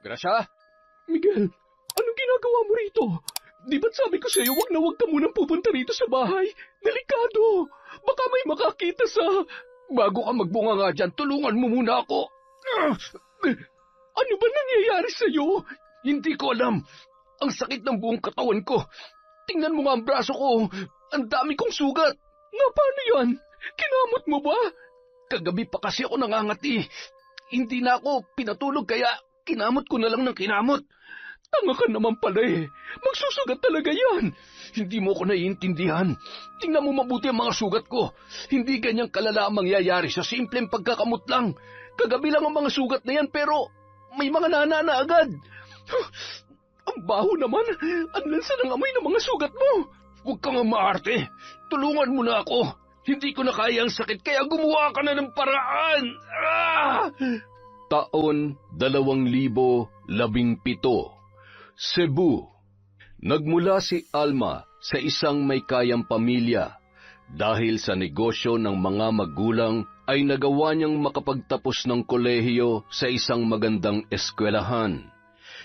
Gracia? Miguel, anong ginagawa mo rito? Di ba't sabi ko sa'yo, wag na wag ka munang pupunta rito sa bahay? Delikado! Baka may makakita sa... Bago ka magbunga nga dyan, tulungan mo muna ako. Ano ba nangyayari sa'yo? Hindi ko alam. Ang sakit ng buong katawan ko. Tingnan mo nga ang braso ko. Ang dami kong sugat. Nga paano yan? Kinamot mo ba? Kagabi pa kasi ako nangangati. Hindi na ako pinatulog kaya kinamot ko na lang ng kinamot. Tanga ka naman pala eh. Magsusugat talaga yan. Hindi mo ko naiintindihan. Tingnan mo mabuti ang mga sugat ko. Hindi ganyang kalala ang mangyayari sa simpleng pagkakamot lang. Kagabi lang ang mga sugat na yan pero may mga nana na agad. Ang baho naman. Ang lansa ng amoy ng mga sugat mo. Huwag kang maarte. Tulungan mo na ako. Hindi ko na kaya ang sakit kaya gumawa ka na ng paraan. Taon 2017, Cebu. Nagmula si Alma sa isang may kayang pamilya. Dahil sa negosyo ng mga magulang ay nagawa niyang makapagtapos ng kolehiyo sa isang magandang eskwelahan.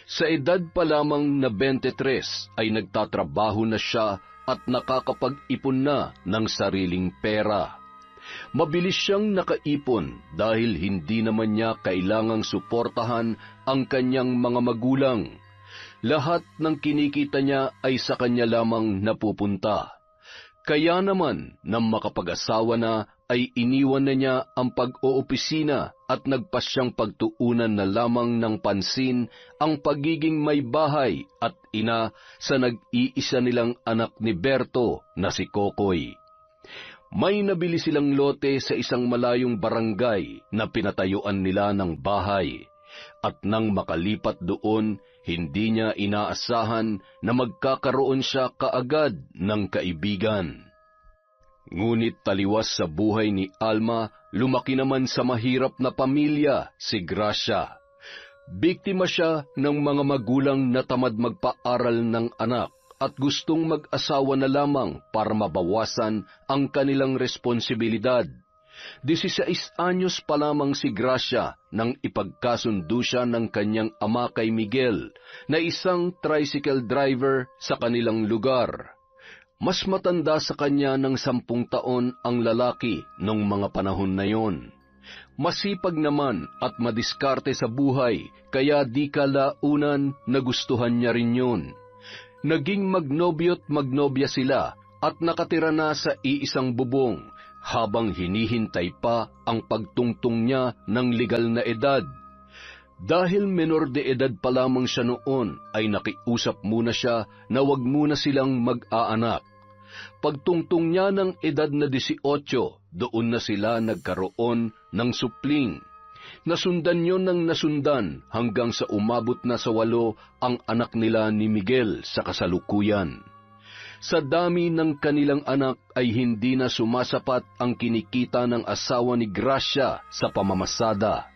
Sa edad pa lamang na 23 ay nagtatrabaho na siya at nakakapag-ipon na ng sariling pera. Mabilis siyang nakaipon dahil hindi naman niya kailangang suportahan ang kanyang mga magulang. Lahat ng kinikita niya ay sa kanya lamang napupunta. Kaya naman, nang makapag-asawa na, ay iniwan na niya ang pag-oopisina at nagpasyang pagtuunan na lamang ng pansin ang pagiging may bahay at ina sa nag-iisa nilang anak ni Berto na si Kokoy. May nabili silang lote sa isang malayong barangay na pinatayuan nila ng bahay. At nang makalipat doon, hindi niya inaasahan na magkakaroon siya kaagad ng kaibigan. Ngunit taliwas sa buhay ni Alma, lumaki naman sa mahirap na pamilya si Gracia. Biktima siya ng mga magulang na tamad magpaaral ng anak at gustong mag-asawa na lamang para mabawasan ang kanilang responsibilidad. 16 anyos pa lamang si Gracia nang ipagkasundo siya ng kanyang ama kay Miguel na isang tricycle driver sa kanilang lugar. Mas matanda sa kanya ng 10 taon ang lalaki nung mga panahon na yon. Masipag naman at madiskarte sa buhay kaya di kalaunan nagustuhan niya rin yun. Naging magnobyo't magnobya sila at nakatira na sa iisang bubong habang hinihintay pa ang pagtungtong niya ng legal na edad. Dahil menor de edad pa lamang siya noon, ay nakiusap muna siya na wag muna silang mag-aanak. Pagtungtong niya ng edad na 18, doon na sila nagkaroon ng supling. Nasundan yon ng nasundan hanggang sa umabot na sa 8 ang anak nila ni Miguel sa kasalukuyan. Sa dami ng kanilang anak ay hindi na sumasapat ang kinikita ng asawa ni Gracia sa pamamasada.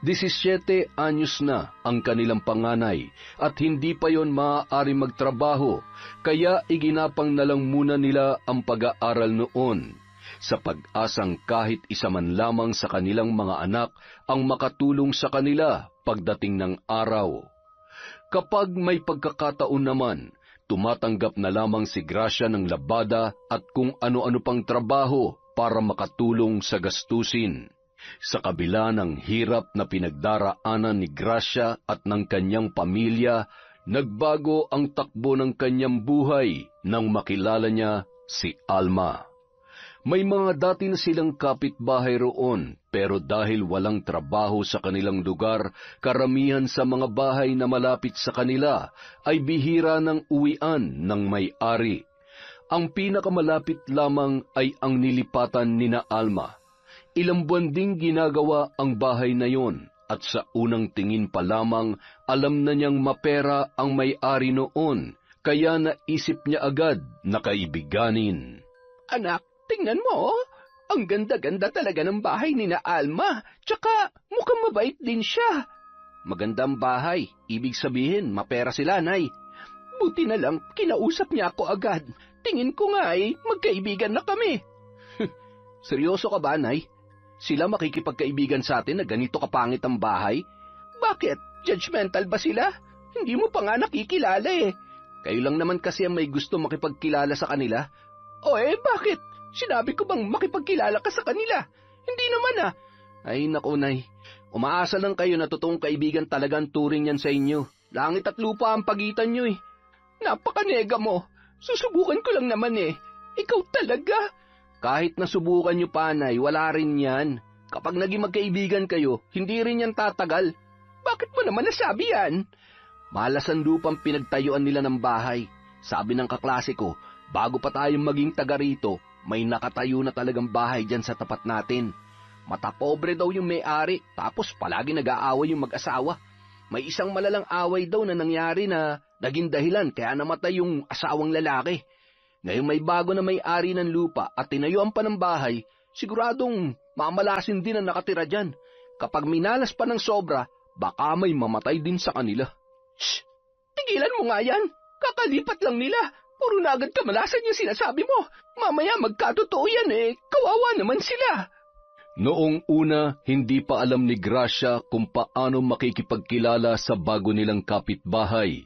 17 anyos na ang kanilang panganay at hindi pa yon maaari magtrabaho, kaya iginapang na lang muna nila ang pag-aaral noon, sa pag-asang kahit isa man lamang sa kanilang mga anak ang makatulong sa kanila pagdating ng araw. Kapag may pagkakataon naman, tumatanggap na lamang si Gracia ng labada at kung ano-ano pang trabaho para makatulong sa gastusin. Sa kabila ng hirap na pinagdaraanan ni Gracia at ng kanyang pamilya, nagbago ang takbo ng kanyang buhay nang makilala niya si Alma. May mga dati na silang kapitbahay roon, pero dahil walang trabaho sa kanilang lugar, karamihan sa mga bahay na malapit sa kanila ay bihira ng uwian ng may-ari. Ang pinakamalapit lamang ay ang nilipatan ni na Alma. Ilang buwan ding ginagawa ang bahay na yon at sa unang tingin pa lamang alam na niyang mapera ang may-ari noon, kaya naisip niya agad na kaibiganin. Anak, tingnan mo, ang ganda-ganda talaga ng bahay ni na Alma, tsaka mukhang mabait din siya. Magandang bahay, ibig sabihin mapera sila, Nay. Buti na lang kinausap niya ako agad. Tingin ko nga ay magkaibigan na kami. Seryoso ka ba, Nay? Sila makikipagkaibigan sa atin na ganito kapangit ang bahay? Bakit? Judgmental ba sila? Hindi mo pa nga nakikilala eh. Kayo lang naman kasi ang may gusto makipagkilala sa kanila. O bakit? Sinabi ko bang makipagkilala ka sa kanila? Hindi naman ah. Ay naku, Nay. Umaasa lang kayo na totoong kaibigan talaga ang turing yan sa inyo. Langit at lupa ang pagitan nyo eh. Napakanega mo. Susubukan ko lang naman eh. Ikaw talaga. Kahit nasubukan nyo pa, Nay, wala rin yan. Kapag naging magkaibigan kayo, hindi rin yan tatagal. Bakit mo naman nasabi yan? Malasan lupang pinagtayuan nila ng bahay. Sabi ng kaklase ko, bago pa tayong maging taga rito, may nakatayo na talagang bahay dyan sa tapat natin. Matapobre daw yung may-ari, tapos palagi nag-aaway yung mag-asawa. May isang malalang away daw na nangyari na naging dahilan kaya namatay yung asawang lalaki. Ngayon may bago na may-ari ng lupa at tinayuan pa ng bahay, siguradong mamalasin din ang nakatira dyan. Kapag minalas pa ng sobra, baka may mamatay din sa kanila. Shh! Tigilan mo nga yan! Kakalipat lang nila! Puro na agad kamalasan yung sinasabi mo! Mamaya magkatotoo yan kawawa naman sila! Noong una, hindi pa alam ni Gracia kung paano makikipagkilala sa bago nilang kapitbahay.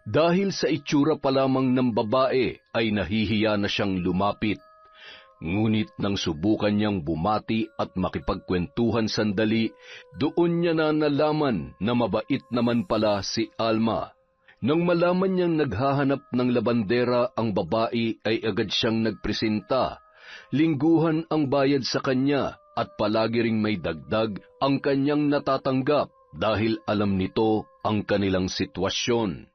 Dahil sa itsura pa lamang ng babae ay nahihiya na siyang lumapit. Ngunit nang subukan niyang bumati at makipagkwentuhan sandali, doon niya na nalaman na mabait naman pala si Alma. Nang malaman niyang naghahanap ng labandera ang babae ay agad siyang nagpresenta. Lingguhan ang bayad sa kanya at palagi ring may dagdag ang kanyang natatanggap dahil alam nito ang kanilang sitwasyon.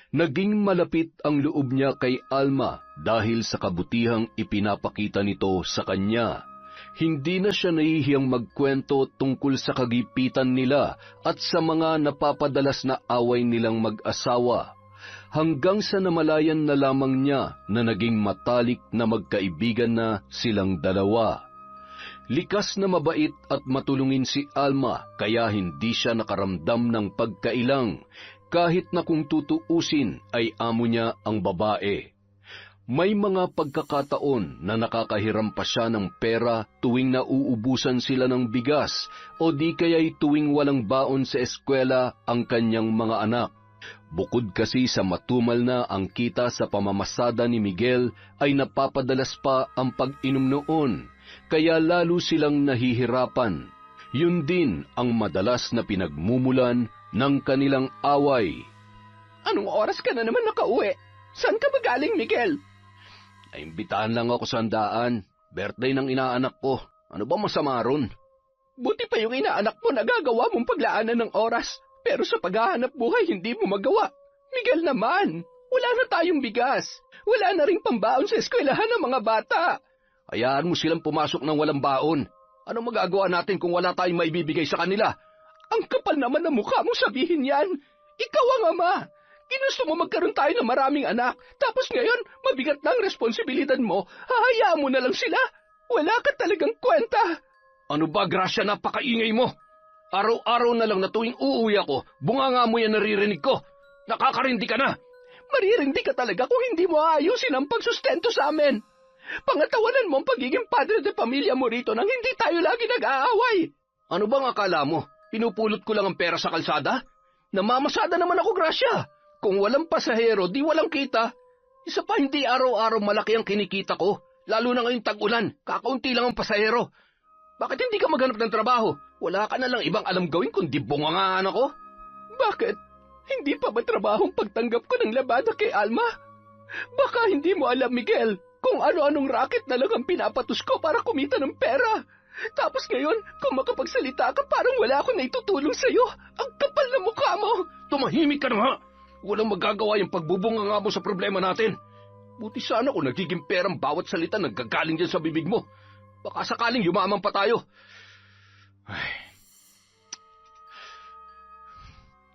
Naging malapit ang loob niya kay Alma dahil sa kabutihang ipinapakita nito sa kanya. Hindi na siya nahihiyang magkwento tungkol sa kagipitan nila at sa mga napapadalas na away nilang mag-asawa. Hanggang sa namalayan na lamang niya na naging matalik na magkaibigan na silang dalawa. Likas na mabait at matulungin si Alma kaya hindi siya nakaramdam ng pagkailang kahit na kung tutuusin ay amo niya ang babae. May mga pagkakataon na nakakahiram pa siya ng pera tuwing nauubusan sila ng bigas o di kaya'y tuwing walang baon sa eskwela ang kanyang mga anak. Bukod kasi sa matumal na ang kita sa pamamasada ni Miguel ay napapadalas pa ang pag-inom noon, kaya lalo silang nahihirapan. Yun din ang madalas na pinagmumulan ng kanilang away. Anong oras ka na naman nakauwi? Saan ka ba galing, Miguel? Naimbitahan lang ako sa handaan. Birthday ng inaanak ko. Ano ba masama ron? Buti pa yung inaanak mo nagagawa mong paglaanan ng oras. Pero sa paghahanap buhay, hindi mo magawa. Miguel naman, wala na tayong bigas. Wala na ring pambaon sa eskwelahan ng mga bata. Hayaan mo silang pumasok ng walang baon. Ano magagawa natin kung wala tayong maibibigay sa kanila? Ang kapal naman ng mukha mo sabihin yan. Ikaw ang ama. Ginusto mo magkaroon tayo ng maraming anak. Tapos ngayon, mabigat na ang responsibilidad mo. Hahayaan mo na lang sila. Wala ka talagang kwenta. Ano ba, Gracia, napakaingay mo? Araw-araw na lang na tuwing uuwi ako, bunganga mo yan naririnig ko. Nakakarindi ka na. Maririndi ka talaga kung hindi mo aayusin ang pagsustento sa amin. Pangatawanan mo ang pagiging padre de pamilya mo rito nang hindi tayo lagi nag-aaway. Ano bang akala mo? Pinupulot ko lang ang pera sa kalsada? Namamasada naman ako, Gracia. Kung walang pasahero, di walang kita. Isa pa, hindi araw-araw malaki ang kinikita ko. Lalo na ngayong tag-ulan, kakaunti lang ang pasahero. Bakit hindi ka maghanap ng trabaho? Wala ka na lang ibang alam gawin kundi bungangaan ako? Bakit? Hindi pa ba trabahong pagtanggap ko ng labada kay Alma? Baka hindi mo alam, Miguel, kung ano-anong racket na lang ang pinapatos ko para kumita ng pera. Tapos ngayon, kung makapagsalita ka, parang wala akong naitutulong sa'yo. Ang kapal na mukha mo. Tumahimik ka na nga. Walang magagawa yung pagbubunganga mo sa problema natin. Buti sana kung nagiging perang bawat salita naggagaling dyan sa bibig mo. Baka sakaling yumaman pa tayo. Ay.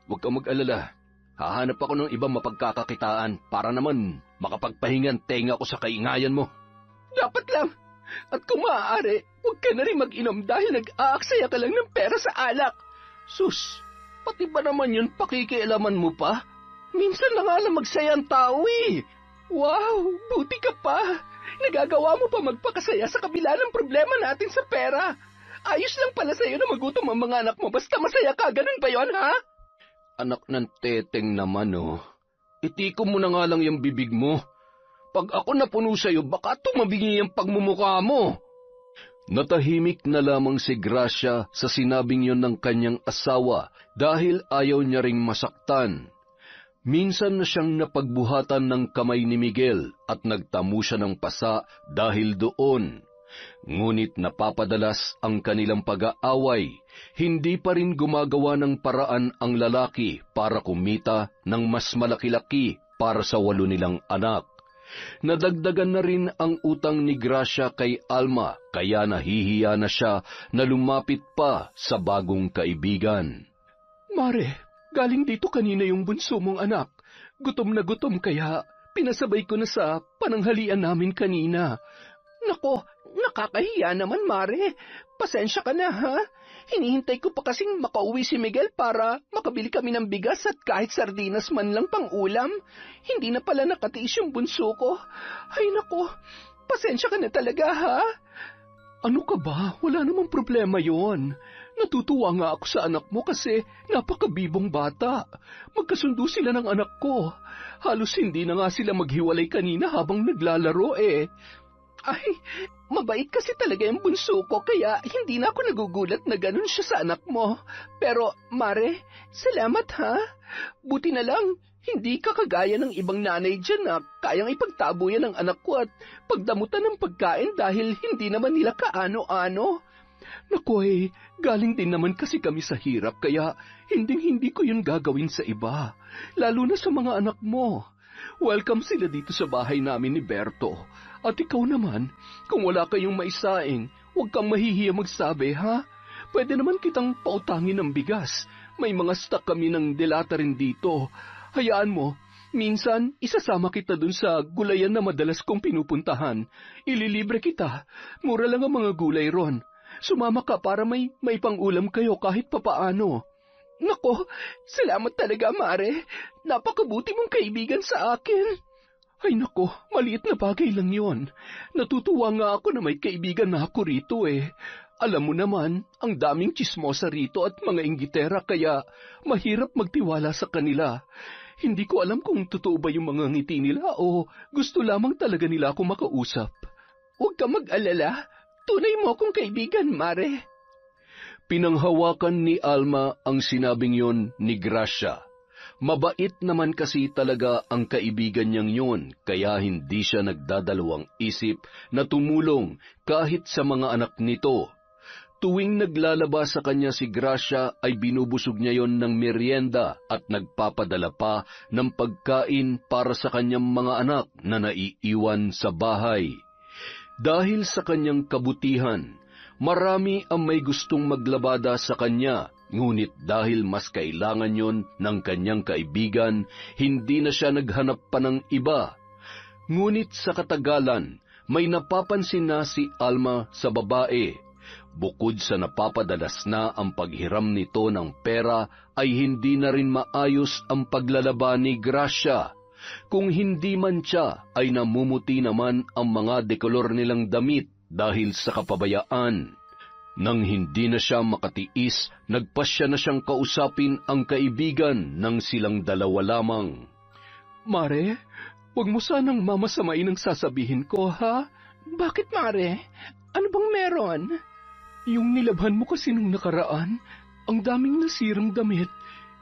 Huwag kang mag-alala. Hahanap ako ng ibang mapagkakakitaan para naman makapagpahingan tenga ko sa kaingayan mo. Dapat lang. At kung maaari, huwag ka na rin mag-inom dahil nag-aaksaya ka lang ng pera sa alak. Sus, pati ba naman yun pakikialaman mo pa? Minsan na nga lang magsaya ang tao eh. Wow, buti ka pa. Nagagawa mo pa magpakasaya sa kabila ng problema natin sa pera. Ayos lang pala sa'yo na magutom ang mga anak mo basta masaya ka, ganun ba yun, ha? Anak ng teteng naman, oh. Itiko mo na nga lang yung bibig mo. Pag ako napuno sa'yo, baka tumabingi ang pagmumukha mo. Natahimik na lamang si Gracia sa sinabing yon ng kanyang asawa dahil ayaw niya ring masaktan. Minsan na siyang napagbuhatan ng kamay ni Miguel at nagtamo siya ng pasa dahil doon. Ngunit napapadalas ang kanilang pag-aaway, hindi pa rin gumagawa ng paraan ang lalaki para kumita ng mas malaki-laki para sa 8 nilang anak. Nadagdagan na rin ang utang ni Gracia kay Alma, kaya nahihiya na siya na lumapit pa sa bagong kaibigan. Mare, galing dito kanina yung bunso mong anak. Gutom na gutom kaya pinasabay ko na sa pananghalian namin kanina. Nako, nakakahiya naman, Mare. Pasensya ka na, ha? Hinihintay ko pa kasing makauwi si Miguel para makabili kami ng bigas at kahit sardinas man lang pang ulam. Hindi na pala nakatiis yung bunso ko. Ay nako, pasensya ka na talaga, ha? Ano ka ba? Wala namang problema yon. Natutuwa nga ako sa anak mo kasi napakabibong bata. Magkasundo sila ng anak ko. Halos hindi na nga sila maghiwalay kanina habang naglalaro eh. Ay, mabait kasi talaga yung bunso ko kaya hindi na ako nagugulat na ganun siya sa anak mo. Pero, Mare, salamat ha. Buti na lang, hindi ka kagaya ng ibang nanay dyan na kayang ipagtabuyan ng anak ko at pagdamutan ng pagkain dahil hindi naman nila kaano-ano. Naku galing din naman kasi kami sa hirap kaya hindi ko yun gagawin sa iba, lalo na sa mga anak mo. Welcome sila dito sa bahay namin ni Berto. At ikaw naman, kung wala kayong maisaing, huwag kang mahihiya magsabi, ha? Pwede naman kitang pautangin ng bigas. May mga stock kami ng delata rin dito. Hayaan mo, minsan isasama kita dun sa gulayan na madalas kong pinupuntahan. Ililibre kita. Mura lang ang mga gulay ron. Sumama ka para may pang-ulam kayo kahit papaano. Nako, salamat talaga, Mare. Napakabuti mong kaibigan sa akin. Ay nako, maliit na bagay lang yon. Natutuwa nga ako na may kaibigan na ako rito eh. Alam mo naman, ang daming tsismosa rito at mga inggitera kaya mahirap magtiwala sa kanila. Hindi ko alam kung totoo ba yung mga ngiti nila o gusto lamang talaga nila ako makausap. Huwag ka mag-alala. Tunay mo akong kaibigan, Mare. Pinanghawakan ni Alma ang sinabing yon ni Gracia. Mabait naman kasi talaga ang kaibigan niyang yun, kaya hindi siya nagdadalawang isip na tumulong kahit sa mga anak nito. Tuwing naglalaba sa kanya si Gracia ay binubusog niya yon ng merienda at nagpapadala pa ng pagkain para sa kanyang mga anak na naiiwan sa bahay. Dahil sa kanyang kabutihan, marami ang may gustong maglabada sa kanya, ngunit dahil mas kailangan yon ng kanyang kaibigan, hindi na siya naghanap pa ng iba. Ngunit sa katagalan, may napapansin na si Alma sa babae. Bukod sa napapadalas na ang paghiram nito ng pera, ay hindi na rin maayos ang paglalaba ni Gracia. Kung hindi man siya, ay namumuti naman ang mga dekolor nilang damit dahil sa kapabayaan. Nang hindi na siya makatiis, nagpasya na siyang kausapin ang kaibigan ng silang dalawa lamang. Mare, huwag mo sanang mamasamain ang sasabihin ko, ha? Bakit, Mare? Ano bang meron? Yung nilabhan mo kasi nung nakaraan, ang daming nasirang damit.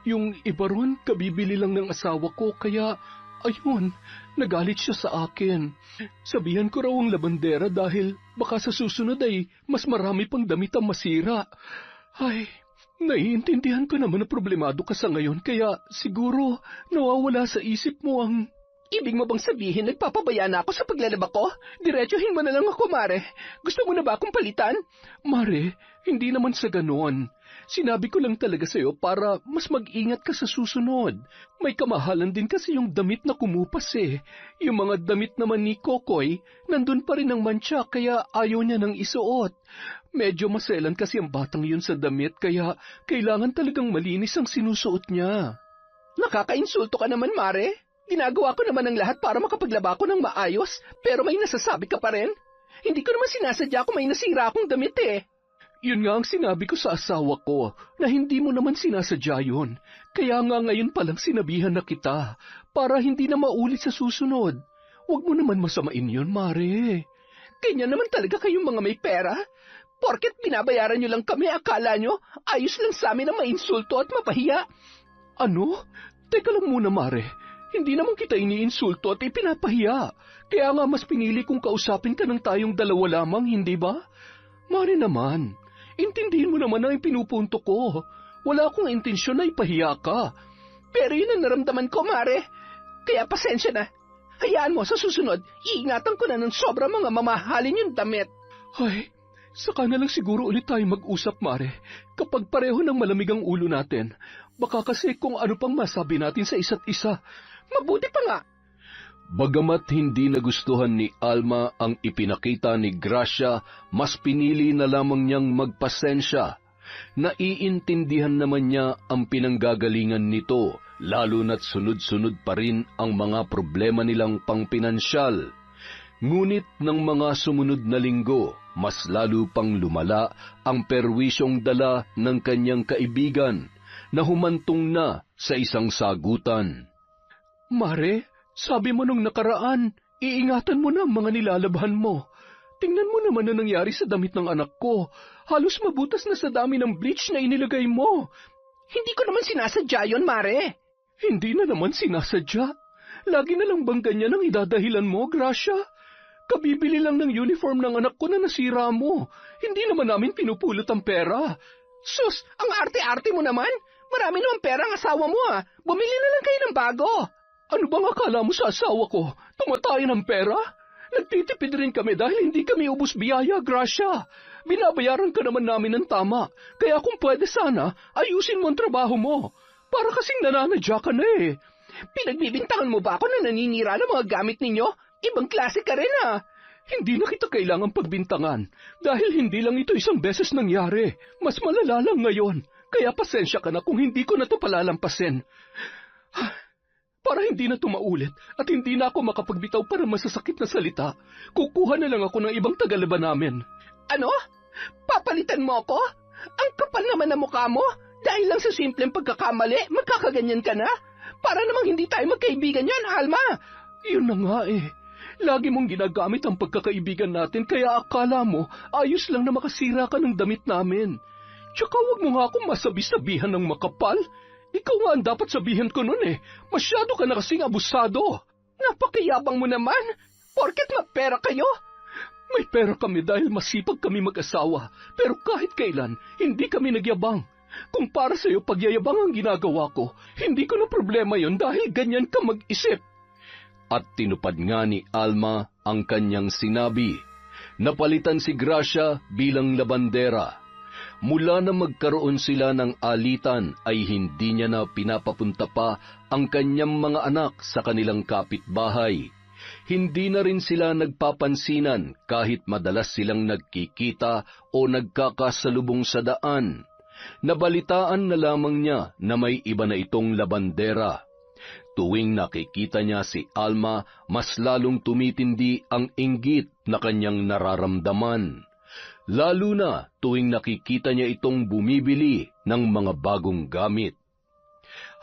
Yung iba ron, kabibili lang ng asawa ko, kaya ayun, nagalit siya sa akin. Sabihan ko raw ang labandera dahil baka sa susunod ay mas marami pang damit ang masira. Ay, naiintindihan ko naman na problemado ka sa ngayon kaya siguro nawawala sa isip mo ang... Ibig mo bang sabihin nagpapabaya na ako sa paglalaba ko? Diretsuhin mo na lang ako, Mare. Gusto mo na ba akong palitan? Mare, hindi naman sa ganon. Sinabi ko lang talaga sa'yo para mas mag-ingat ka sa susunod. May kamahalan din kasi yung damit na kumupas eh. Yung mga damit naman ni Kokoy, nandun pa rin ang mantsa kaya ayaw niya nang isuot. Medyo maselan kasi ang batang yun sa damit kaya kailangan talagang malinis ang sinusuot niya. Nakakainsulto ka naman, Mare. Ginagawa ko naman ang lahat para makapaglaba ko ng maayos, pero may nasasabi ka pa rin. Hindi ko naman sinasadya kung may nasira akong damit eh. Yun nga ang sinabi ko sa asawa ko, na hindi mo naman sinasadya yun. Kaya nga ngayon palang sinabihan na kita, para hindi na maulit sa susunod. Huwag mo naman masamain yun, Mare. Ganyan naman talaga kayong mga may pera. Porket binabayaran nyo lang kami, akala nyo, ayos lang sa amin na mainsulto at mapahiya. Ano? Teka lang muna, Mare. Hindi naman kita iniinsulto at ipinapahiya. Kaya nga mas pinili kong kausapin ka ng tayong dalawa lamang, hindi ba? Mare naman, intindihin mo naman ang pinupunto ko. Wala akong intensyon na ipahiya ka. Pero yun ang naramdaman ko, Mare. Kaya pasensya na. Hayaan mo, sa susunod, iingatan ko na ng sobra mga mamahalin yung damit. Ay, saka na lang siguro ulit tayo mag-usap, Mare. Kapag pareho ng malamig ang ulo natin, baka kasi kung ano pang masabi natin sa isa't isa. Mabuti pa nga. Bagamat hindi nagustuhan ni Alma ang ipinakita ni Gracia, mas pinili na lamang niyang magpasensya. Naiintindihan naman niya ang pinanggagalingan nito, lalo na't sunod-sunod pa rin ang mga problema nilang pangpinansyal. Ngunit ng mga sumunod na linggo, mas lalo pang lumala ang perwisyong dala ng kanyang kaibigan na humantong na sa isang sagutan. Mare, sabi mo nung nakaraan, iingatan mo na ang mga nilalabhan mo. Tingnan mo naman na nangyari sa damit ng anak ko. Halos mabutas na sa dami ng bleach na inilagay mo. Hindi ko naman sinasadya yun, Mare. Hindi na naman sinasadya. Lagi na lang bang ganyan ang idadahilan mo, Gracia? Kabibili lang ng uniform ng anak ko na nasira mo. Hindi naman namin pinupulot ang pera. Sus, ang arte-arte mo naman. Marami naman pera ang asawa mo ah. Bumili na lang kayo ng bago. Ano bang akala mo sa asawa ko? Tumatayin ng pera? Nagtitipid rin kami dahil hindi kami ubos biyaya, Gracia. Binabayaran ka naman namin ng tama. Kaya kung pwede sana, ayusin mo ang trabaho mo. Para kasing nananadya ka na eh. Pinagbibintangan mo ba ako na naninira ng mga gamit ninyo? Ibang klase ka rin ah. Hindi na kita kailangang pagbintangan dahil hindi lang ito isang beses nangyari. Mas malala lang ngayon. Kaya pasensya ka na kung hindi ko na ito palalampasin. Para hindi na tumaulit at hindi na ako makapagbitaw para masasakit na salita, kukuha na lang ako ng ibang tagalaban namin. Ano? Papalitan mo ako? Ang kapal naman na mukha mo? Dahil lang sa simpleng pagkakamali, magkakaganyan ka na? Para namang hindi tayo magkaibigan yan, Alma. Yun na nga eh. Lagi mong ginagamit ang pagkakaibigan natin kaya akala mo ayos lang na makasira ka ng damit namin. Tsaka huwag mo nga akong masabi-sabihan ng makapal. Ikaw nga ang dapat sabihin ko nun eh. Masyado ka na kasing abusado. Napakayabang mo naman. Porket mapera kayo? May pera kami dahil masipag kami mag-asawa. Pero kahit kailan, hindi kami nagyabang. Kung para sa'yo pagyayabang ang ginagawa ko, hindi ko na problema yon dahil ganyan ka mag-isip. At tinupad nga ni Alma ang kanyang sinabi. Napalitan si Gracia bilang labandera. Mula na magkaroon sila ng alitan ay hindi niya na pinapapunta pa ang kanyang mga anak sa kanilang kapitbahay. Hindi na rin sila nagpapansinan kahit madalas silang nagkikita o nagkakasalubong sa daan. Nabalitaan na lamang niya na may iba na itong labandera. Tuwing nakikita niya si Alma, mas lalong tumitindi ang inggit na kanyang nararamdaman. Lalo na tuwing nakikita niya itong bumibili ng mga bagong gamit.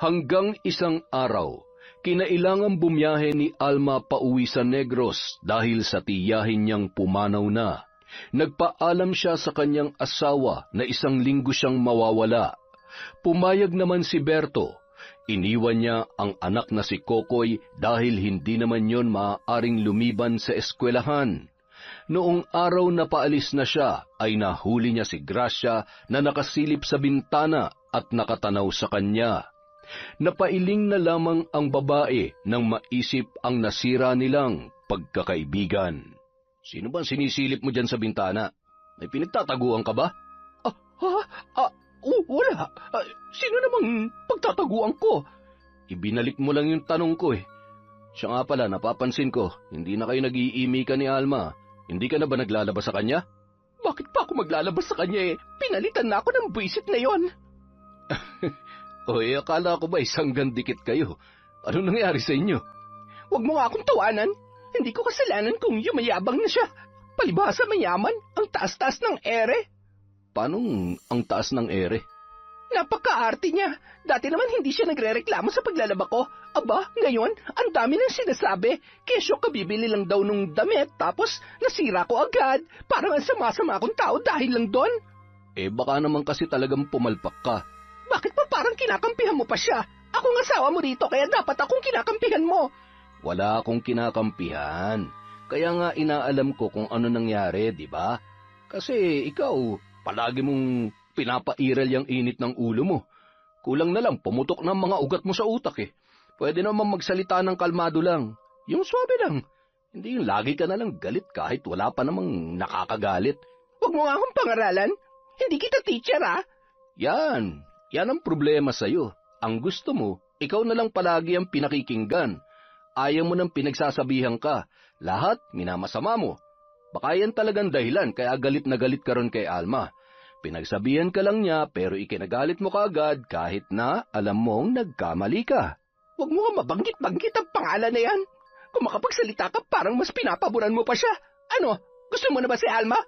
Hanggang isang araw, kinailangang bumiyahe ni Alma pauwi sa Negros dahil sa tiyahin niyang pumanaw na. Nagpaalam siya sa kanyang asawa na 1 linggo siyang mawawala. Pumayag naman si Berto. Iniwan niya ang anak na si Kokoy dahil hindi naman yon maaaring lumiban sa eskwelahan. Noong araw na paalis na siya, ay nahuli niya si Gracia na nakasilip sa bintana at nakatanaw sa kanya. Napailing na lamang ang babae nang maisip ang nasira nilang pagkakaibigan. Sino ba sinisilip mo dyan sa bintana? May pinagtataguan ka ba? Wala. Sino namang pagtataguan ko? Ibinalik mo lang yung tanong ko eh. Siya nga pala, napapansin ko, hindi na kayo nag-iimika ni Alma. Hindi ka na ba naglalabas sa kanya? Bakit pa ako maglalabas sa kanya eh? Pinalitan na ako ng buwisit na yon. Akala ko ba isang gandikit kayo? Ano nangyari sa inyo? Huwag mo nga akong tawanan. Hindi ko kasalanan kung yumayabang na siya. Palibhasa mayaman, ang taas-taas ng ere. Paanong ang taas ng ere? Napaka-arte niya. Dati naman hindi siya nagre-reklamo sa paglalaba ko. Aba, ngayon, ang dami nang sinasabi. Kesyo kabibili lang daw nung damit, tapos nasira ko agad. Parang ang sama-sama akong tao dahil lang doon. Baka naman kasi talagang pumalpak ka. Bakit pa parang kinakampihan mo pa siya? Ako ang asawa mo rito, kaya dapat akong kinakampihan mo. Wala akong kinakampihan. Kaya nga inaalam ko kung ano nangyari, di ba? Kasi ikaw, palagi mong pinapairal yung init ng ulo mo. Kulang na lang, pumutok ng mga ugat mo sa utak eh. Pwede naman magsalita ng kalmado lang. Yung swabe lang. Hindi yung lagi ka na lang galit kahit wala pa namang nakakagalit. Huwag mo nga akong pangaralan. Hindi kita teacher, ah. Yan ang problema sa'yo. Ang gusto mo, ikaw na lang palagi ang pinakikinggan. Ayaw mo nang pinagsasabihan ka. Lahat minamasama mo. Baka yan talagang dahilan kaya galit na galit ka ron kay Alma. Pinagsabihan ka lang niya pero ikinagalit mo kaagad kahit na alam mong nagkamali ka. Huwag mo nga mabanggit-banggit ang pangalan na yan. Kung makapagsalita ka, parang mas pinapaboran mo pa siya. Ano, gusto mo na ba si Alma?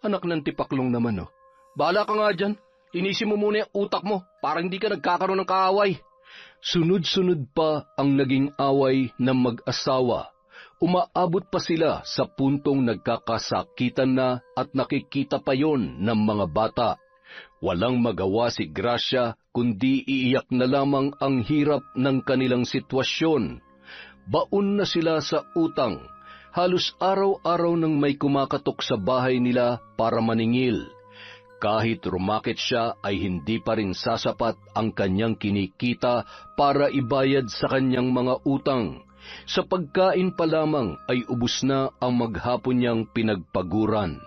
Anak ng tipaklong naman, oh. Bahala ka nga dyan. Linisin mo muna yung utak mo para hindi ka nagkakaroon ng kaaway. Sunod-sunod pa ang naging away ng mag-asawa. Umaabot pa sila sa puntong nagkakasakitan na at nakikita pa yon ng mga bata. Walang magawa si Gracia kundi iiyak na lamang ang hirap ng kanilang sitwasyon. Baon na sila sa utang. Halos araw-araw nang may kumakatok sa bahay nila para maningil. Kahit rumakit siya ay hindi pa rin sasapat ang kanyang kinikita para ibayad sa kanyang mga utang. Sa pagkain pa lamang ay ubos na ang maghapon niyang pinagpaguran.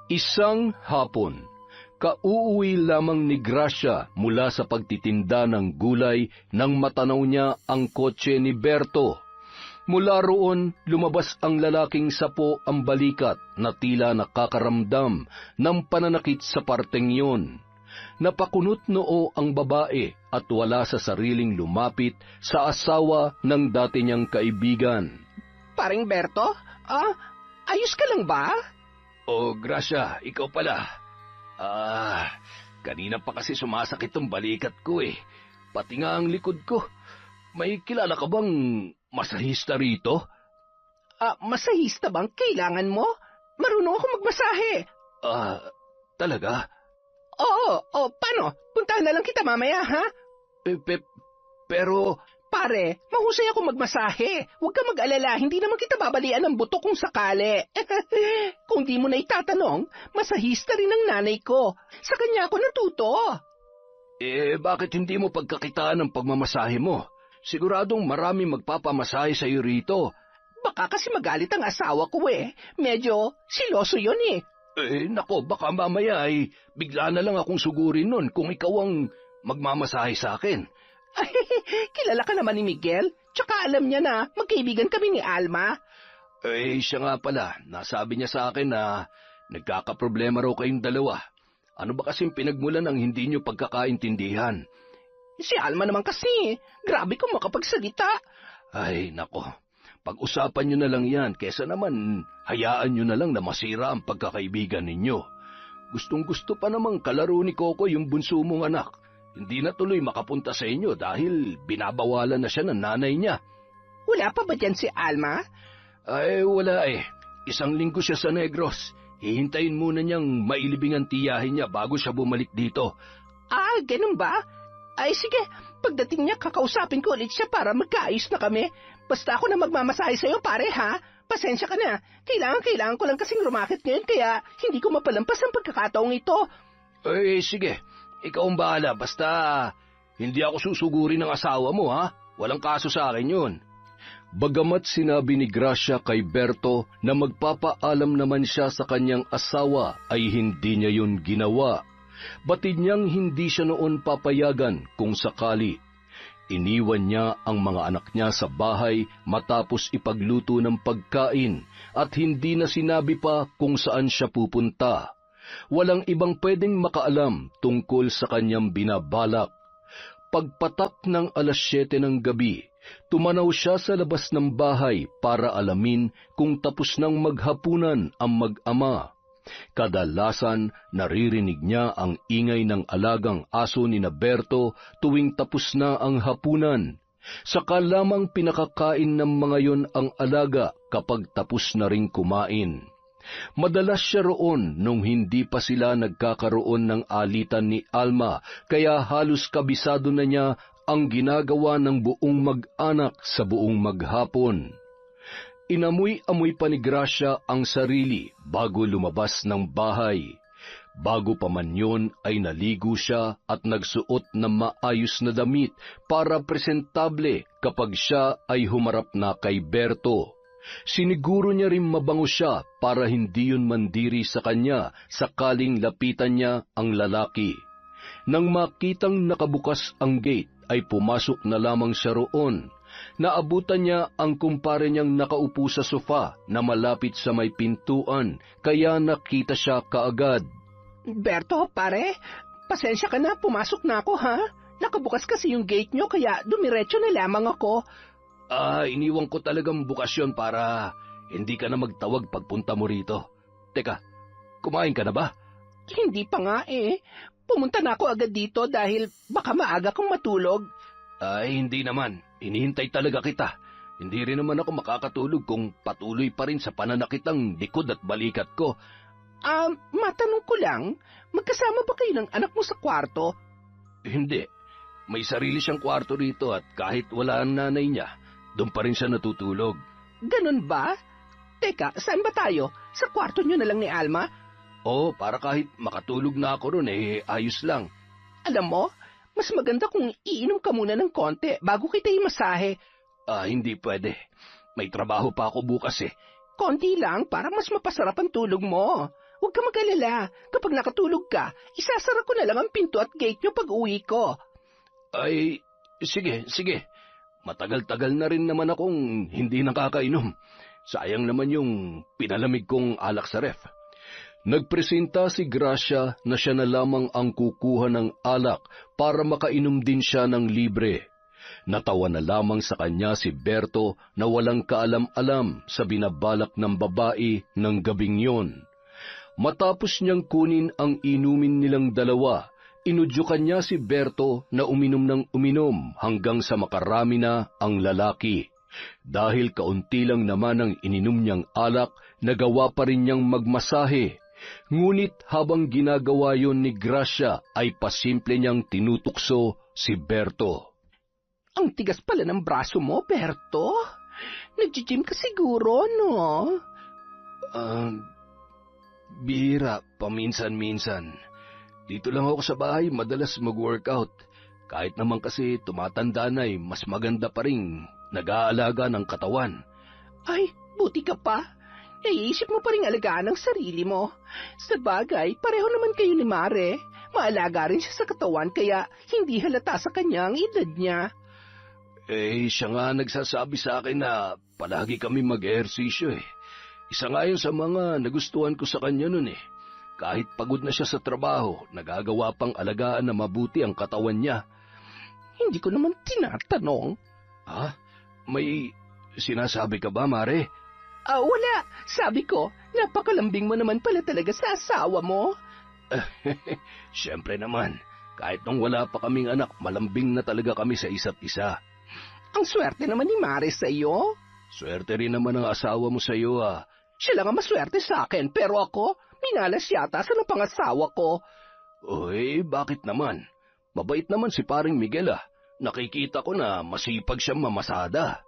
Isang hapon, kauuwi lamang ni Gracia mula sa pagtitinda ng gulay nang matanaw niya ang kotse ni Berto. Mula roon, lumabas ang lalaking sapo ang balikat na tila nakakaramdam ng pananakit sa parteng yun. Napakunot noo ang babae at wala sa sariling lumapit sa asawa ng dati niyang kaibigan. Paring Berto? Ayos ka lang ba? Oh, Gracia, ikaw pala. Kanina pa kasi sumasakit ang balikat ko eh. Pati nga ang likod ko. May kilala ka bang masahista rito? Masahista bang kailangan mo? Marunong ako magmasahe. Talaga? Oo, paano? Puntahan na lang kita mamaya, ha? Pero... Pare, mahusay ako magmasahe. Huwag ka mag-alala, hindi naman kita babalian ng buto kung sakali. Kung di mo na itatanong, masahista rin ang nanay ko. Sa kanya ako natuto. Bakit hindi mo pagkakitaan ng pagmamasahe mo? Siguradong marami magpapamasahe sa iyo rito. Baka kasi magalit ang asawa ko eh. Medyo siloso yun eh. Nako, baka mamaya ay bigla na lang akong sugurin nun kung ikaw ang magmamasahe sa akin. Kilala ka naman ni Miguel, tsaka alam niya na magkaibigan kami ni Alma. Siya nga pala, nasabi niya sa akin na nagkakaproblema raw kayong dalawa. Ano ba kasing pinagmulan ang hindi niyo pagkakaintindihan? Si Alma naman kasi, grabe kung makapagsalita. Ay, nako, pag-usapan niyo na lang yan, kesa naman hayaan niyo na lang na masira ang pagkakaibigan ninyo. Gustong-gusto pa namang kalaro ni Coco yung bunso mong anak. Hindi na tuloy makapunta sa inyo dahil binabawalan na siya ng nanay niya. Wala pa ba dyan si Alma? Wala eh. 1 linggo siya sa Negros. Hihintayin muna niyang mailibing ang tiyahin niya bago siya bumalik dito. Ganun ba? Ay sige, pagdating niya kakausapin ko ulit siya para magkaayos na kami. Basta ako na magmamasahe sa'yo pare ha. Pasensya ka na. Kailangan ko lang kasing rumakit ngayon kaya hindi ko mapalampas ang pagkakataong ito. Sige. Ikaw ang bahala, basta hindi ako susugurin ng asawa mo, ha? Walang kaso sa akin yun. Bagamat sinabi ni Gracia kay Berto na magpapaalam naman siya sa kanyang asawa, ay hindi niya yun ginawa. Batid niyang hindi siya noon papayagan kung sakali. Iniwan niya ang mga anak niya sa bahay matapos ipagluto ng pagkain at hindi na sinabi pa kung saan siya pupunta. Walang ibang pwedeng makaalam tungkol sa kanyang binabalak. Pagpatak ng 7:00 ng gabi, tumanaw siya sa labas ng bahay para alamin kung tapos nang maghapunan ang mag-ama. Kadalasan naririnig niya ang ingay ng alagang aso ni Berto tuwing tapos na ang hapunan. Saka lamang pinakakain ng mga yon ang alaga kapag tapos na ring kumain. Madalas siya roon nung hindi pa sila nagkakaroon ng alitan ni Alma, kaya halos kabisado na niya ang ginagawa ng buong mag-anak sa buong maghapon. Inamoy-amoy pa ni Gracia ang sarili bago lumabas ng bahay. Bago pa man yun ay naligo siya at nagsuot ng maayos na damit para presentable kapag siya ay humarap na kay Berto. Siniguro niya rin mabango siya para hindi yun mandiri sa kanya sakaling lapitan niya ang lalaki. Nang makitang nakabukas ang gate ay pumasok na lamang siya roon. Naabutan niya ang kumpare niyang nakaupo sa sofa na malapit sa may pintuan, kaya nakita siya kaagad. Berto, pare, pasensya ka na, pumasok na ako ha. Nakabukas kasi yung gate nyo kaya dumiretso na lamang ako. Iniwan ko talagang bukas yun para hindi ka na magtawag pagpunta mo rito. Teka, kumain ka na ba? Hindi pa nga eh. Pumunta na ako agad dito dahil baka maaga kang matulog. Hindi naman. Hinihintay talaga kita. Hindi rin naman ako makakatulog kung patuloy pa rin sa pananakitang likod at balikat ko. Matanong ko lang, magkasama ba kayo ng anak mo sa kwarto? Hindi. May sarili siyang kwarto rito at kahit wala ang nanay niya, doon pa rin siya natutulog. Ganun ba? Teka, saan ba tayo? Sa kwarto niyo na lang ni Alma? Oo, para kahit makatulog na ako ron ayos lang. Alam mo, mas maganda kung iinom ka muna ng konti bago kita imasahe. Hindi pwede. May trabaho pa ako bukas eh. Konti lang para mas mapasarap ang tulog mo. Huwag ka mag-alala. Kapag nakatulog ka, isasara ko na lang ang pinto at gate nyo pag uwi ko. Sige. Matagal-tagal na rin naman akong hindi nakakainom. Sayang naman yung pinalamig kong alak sa ref. Nagpresenta si Gracia na siya na lamang ang kukuha ng alak para makainom din siya ng libre. Natawa na lamang sa kanya si Berto na walang kaalam-alam sa binabalak ng babae ng gabing yon. Matapos niyang kunin ang inumin nilang dalawa, inudyukan niya si Berto na uminom ng uminom hanggang sa makarami na ang lalaki. Dahil kaunti lang naman ang ininom niyang alak, nagawa pa rin niyang magmasahe. Ngunit habang ginagawa yon ni Gracia ay pasimple niyang tinutukso si Berto. Ang tigas pala ng braso mo, Berto. Nag-gym ka siguro, no? Bihira, paminsan-minsan. Dito lang ako sa bahay madalas mag-workout. Kahit naman kasi tumatanda na mas maganda pa rin nag-aalaga ng katawan. Ay, buti ka pa. Naiisip mo pa rin alagaan ang sarili mo. Sa bagay, pareho naman kayo ni Mare. Maalaga rin siya sa katawan kaya hindi halata sa kanya ang edad niya. Siya nga nagsasabi sa akin na palagi kami mag-ehersisyo eh. Isa nga yun sa mga nagustuhan ko sa kanya nun eh. Kahit pagod na siya sa trabaho, nagagawa pang alagaan na mabuti ang katawan niya. Hindi ko naman tinatanong. May sinasabi ka ba, Mare? Wala. Sabi ko, napakalambing mo naman pala talaga sa asawa mo. Siyempre naman, kahit nung wala pa kaming anak, malambing na talaga kami sa isa't isa. Ang swerte naman ni Mare sa iyo. Swerte rin naman ang asawa mo sa iyo Siya lang ang maswerte sa akin, pero ako, minalas yata sa napangasawa ko. Bakit naman? Mabait naman si paring Miguel Nakikita ko na masipag siyang mamasada.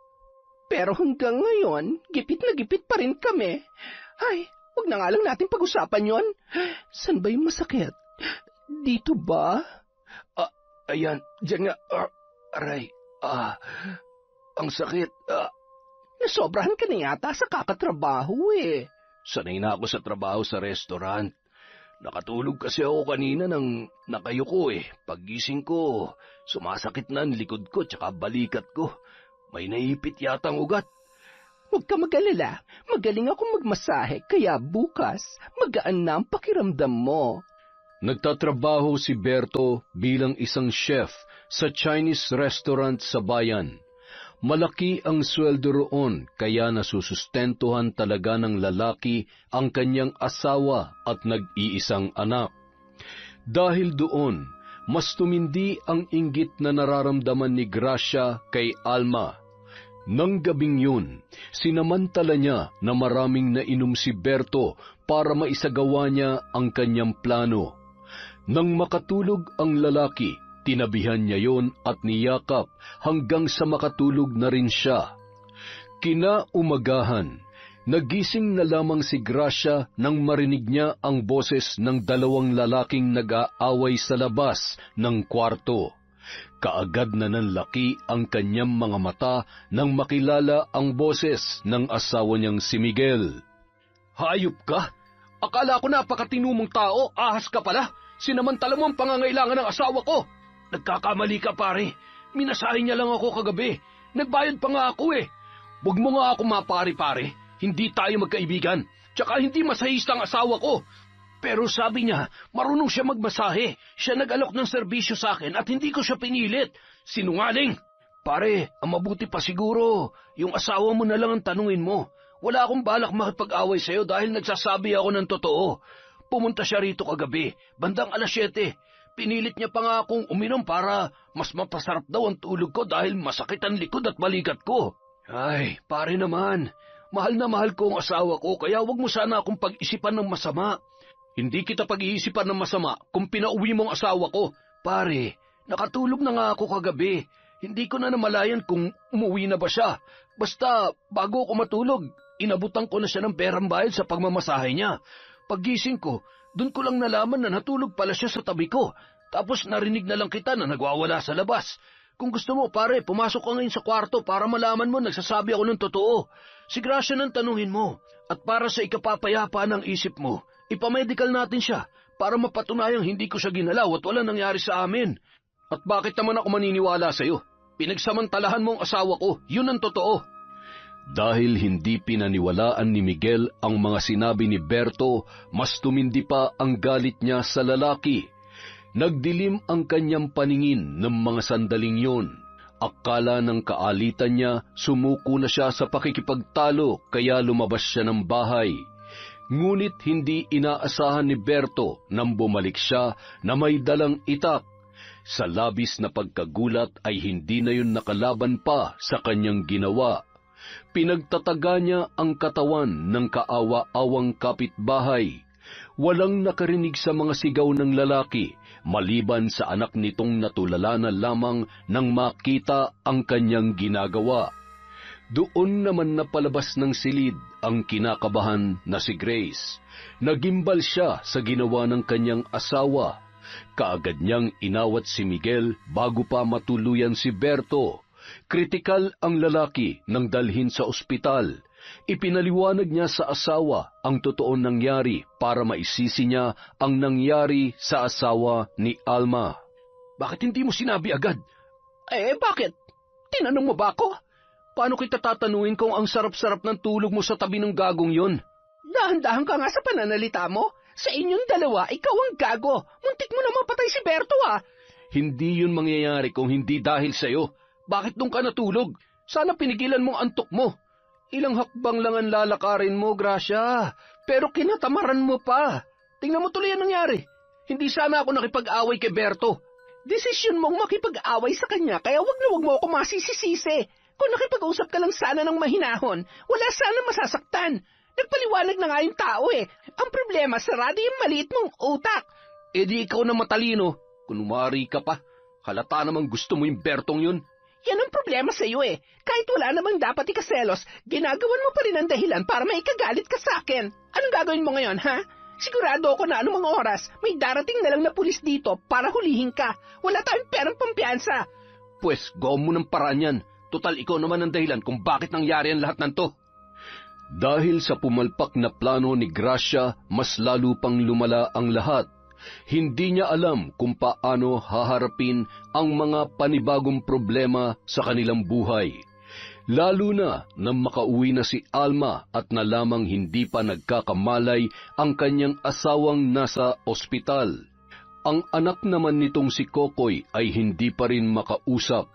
Pero hanggang ngayon, gipit na gipit pa rin kami. Ay, huwag na nga lang natin pag-usapan yon. San ba yung masakit? Dito ba? Ayan, dyan nga. Aray, ang sakit. Nasobrahan ka na yata sa kakatrabaho eh. Sanay na ako sa trabaho sa restaurant. Nakatulog kasi ako kanina nang nakayuko Paggising ko, sumasakit na ang likod ko tsaka balikat ko. May naipit yatang ugat. Huwag ka mag-alala. Magaling akong magmasahe, kaya bukas, magaan na ang pakiramdam mo. Nagtatrabaho si Berto bilang isang chef sa Chinese restaurant sa bayan. Malaki ang sweldo roon kaya nasusustentuhan talaga ng lalaki ang kanyang asawa at nag-iisang anak. Dahil doon, mas tumindi ang inggit na nararamdaman ni Gracia kay Alma. Nang gabing yun, sinamantala niya na maraming nainom si Berto para maisagawa niya ang kanyang plano. Nang makatulog ang lalaki, tinabihan niya yon at niyakap hanggang sa makatulog na rin siya. Kinaumagahan, nagising na lamang si Gracia nang marinig niya ang boses ng dalawang lalaking nag-aaway sa labas ng kwarto. Kaagad na nanlaki ang kanyang mga mata nang makilala ang boses ng asawa niyang si Miguel. Hayop ka? Akala ko napakatino mong tao, ahas ka pala. Sinamantala mo ang pangangailangan ng asawa ko. Nagkakamali ka, pare. Minasahin niya lang ako kagabi. Nagbayad pa nga ako eh. Huwag mo nga ako mapari-pare. Hindi tayo magkaibigan. Tsaka hindi masahista ang asawa ko. Pero sabi niya, marunong siya magmasahe. Siya nag-alok ng serbisyo sa akin at hindi ko siya pinilit. Sinungaling! Pare, ang mabuti pa siguro, yung asawa mo na lang ang tanungin mo. Wala akong balak makipag-away sa'yo dahil nagsasabi ako ng totoo. Pumunta siya rito kagabi, bandang 7:00. Pinilit niya pa nga akong uminom para mas mapasarap daw ang tulog ko dahil masakit ang likod at balikat ko. Ay, pare naman, mahal na mahal ko ang asawa ko kaya wag mo sana akong pag-isipan ng masama. Hindi kita pag-iisipan ng masama kung pinauwi mo ang asawa ko. Pare, nakatulog na nga ako kagabi. Hindi ko na namalayan kung umuwi na ba siya. Basta, bago ako matulog, inabutan ko na siya ng perang bayad sa pagmamasahe niya. Paggising ko, doon ko lang nalaman na natulog pala siya sa tabi ko. Tapos narinig na lang kita na nagwawala sa labas. Kung gusto mo, pare, pumasok ka ngayon sa kwarto para malaman mo nagsasabi ako ng totoo. Si Gracia nang tanungin mo. At para sa ikapapayapa ng isip mo, ipamedical natin siya para mapatunayang hindi ko siya ginalaw at wala nangyari sa amin. At bakit naman ako maniniwala sa'yo? Pinagsamantalahan mo ang asawa ko, yun ang totoo. Dahil hindi pinaniwalaan ni Miguel ang mga sinabi ni Berto, mas tumindi pa ang galit niya sa lalaki. Nagdilim ang kanyang paningin ng mga sandaling yun. Akala ng kaalitan niya, sumuko na siya sa pakikipagtalo kaya lumabas siya ng bahay. Ngunit hindi inaasahan ni Berto nang bumalik siya na may dalang itak. Sa labis na pagkagulat ay hindi na yun nakalaban pa sa kanyang ginawa. Pinagtataga niya ang katawan ng kaawa-awang kapitbahay. Walang nakarinig sa mga sigaw ng lalaki, maliban sa anak nitong natulala na lamang nang makita ang kanyang ginagawa. Doon naman napalabas ng silid ang kinakabahan na si Grace. Nagimbal siya sa ginawa ng kanyang asawa. Kaagad niyang inawat si Miguel bago pa matuluyan si Berto. Kritikal ang lalaki nang dalhin sa ospital. Ipinaliwanag niya sa asawa ang totoong nangyari para maisisi niya ang nangyari sa asawa ni Alma. Bakit hindi mo sinabi agad? Bakit? Tinanong mo ba ako? Paano kita tatanungin kung ang sarap-sarap ng tulog mo sa tabi ng gagong yon? Dahan-dahan ka nga sa pananalita mo. Sa inyong dalawa, ikaw ang gago. Muntik mo na mapatay si Berto Hindi yun mangyayari kung hindi dahil sa'yo. Bakit doon ka natulog? Sana pinigilan mo ang antok mo. Ilang hakbang lang ang lalakarin mo, Gracia. Pero kinatamaran mo pa. Tingnan mo tuloy ang nangyari. Hindi sana ako nakipag-away kay Berto. Desisyon mong makipag-away sa kanya, kaya wag mo ako masisisisi. Kung nakipag-usap ka lang sana ng mahinahon, wala sana masasaktan. Nagpaliwanag na nga yung tao Ang problema, sarado yung maliit mong utak. Di ikaw na matalino. Kunwari ka pa. Halata namang gusto mo yung Bertong yun. Yan ang problema sa iyo Kahit wala namang dapat ikaselos, ginagawan mo pa rin ang dahilan para maikagalit ka sa akin. Anong gagawin mo ngayon, ha? Sigurado ako na anumang oras, may darating na lang na pulis dito para hulihin ka. Wala tayong perang pampiyansa. Pwes, gawin mo ng paraan yan. Total, ikaw naman ang dahilan kung bakit nangyari ang lahat ng to. Dahil sa pumalpak na plano ni Gracia, mas lalo pang lumala ang lahat. Hindi niya alam kung paano haharapin ang mga panibagong problema sa kanilang buhay. Lalo na nang makauwi na si Alma at nalamang hindi pa nagkakamalay ang kanyang asawang nasa ospital. Ang anak naman nitong si Kokoy ay hindi pa rin makausap.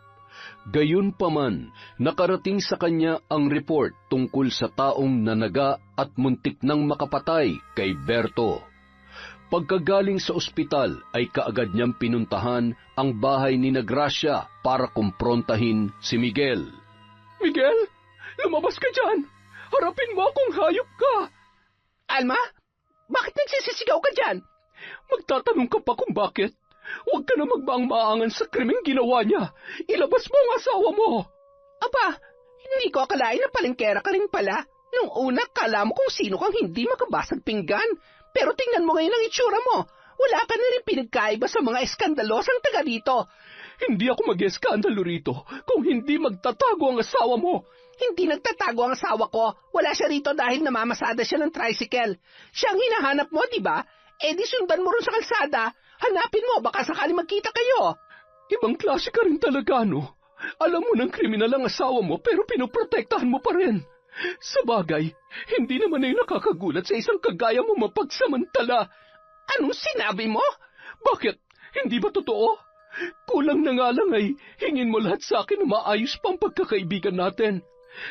Gayunpaman, nakarating sa kanya ang report tungkol sa taong nanaga at muntik nang makapatay kay Berto. Pagkagaling sa ospital ay kaagad niyang pinuntahan ang bahay ni Gracia para kumprontahin si Miguel. Miguel, lumabas ka dyan! Harapin mo akong hayop ka! Alma, bakit nagsisisigaw ka dyan? Magtatanong ka pa kung bakit? Huwag ka na magbaang-maangan sa krimeng ginawa niya. Ilabas mo ang asawa mo. Aba, hindi ko akalain na palengkera ka rin pala. Nung una, kala mo kung sino kang hindi makabasag pinggan. Pero tingnan mo ngayon ang itsura mo. Wala ka na rin pinagkaiba sa mga eskandalosang taga dito. Hindi ako mag-eskandalo rito kung hindi magtatago ang asawa mo. Hindi nagtatago ang asawa ko. Wala siya rito dahil namamasada siya ng tricycle. Siya ang hinahanap mo, di ba? Eh di sundan mo rin sa kalsada. Hanapin mo, baka sakali magkita kayo. Ibang klase ka rin talaga, no? Alam mo ng kriminal ang asawa mo pero pinoprotektahan mo pa rin. Sa bagay, hindi naman ay nakakagulat sa isang kagaya mo mapagsamantala. Anong sinabi mo? Bakit? Hindi ba totoo? Kulang na nga lang ay hingin mo lahat sa akin na maayos pang pagkakaibigan natin.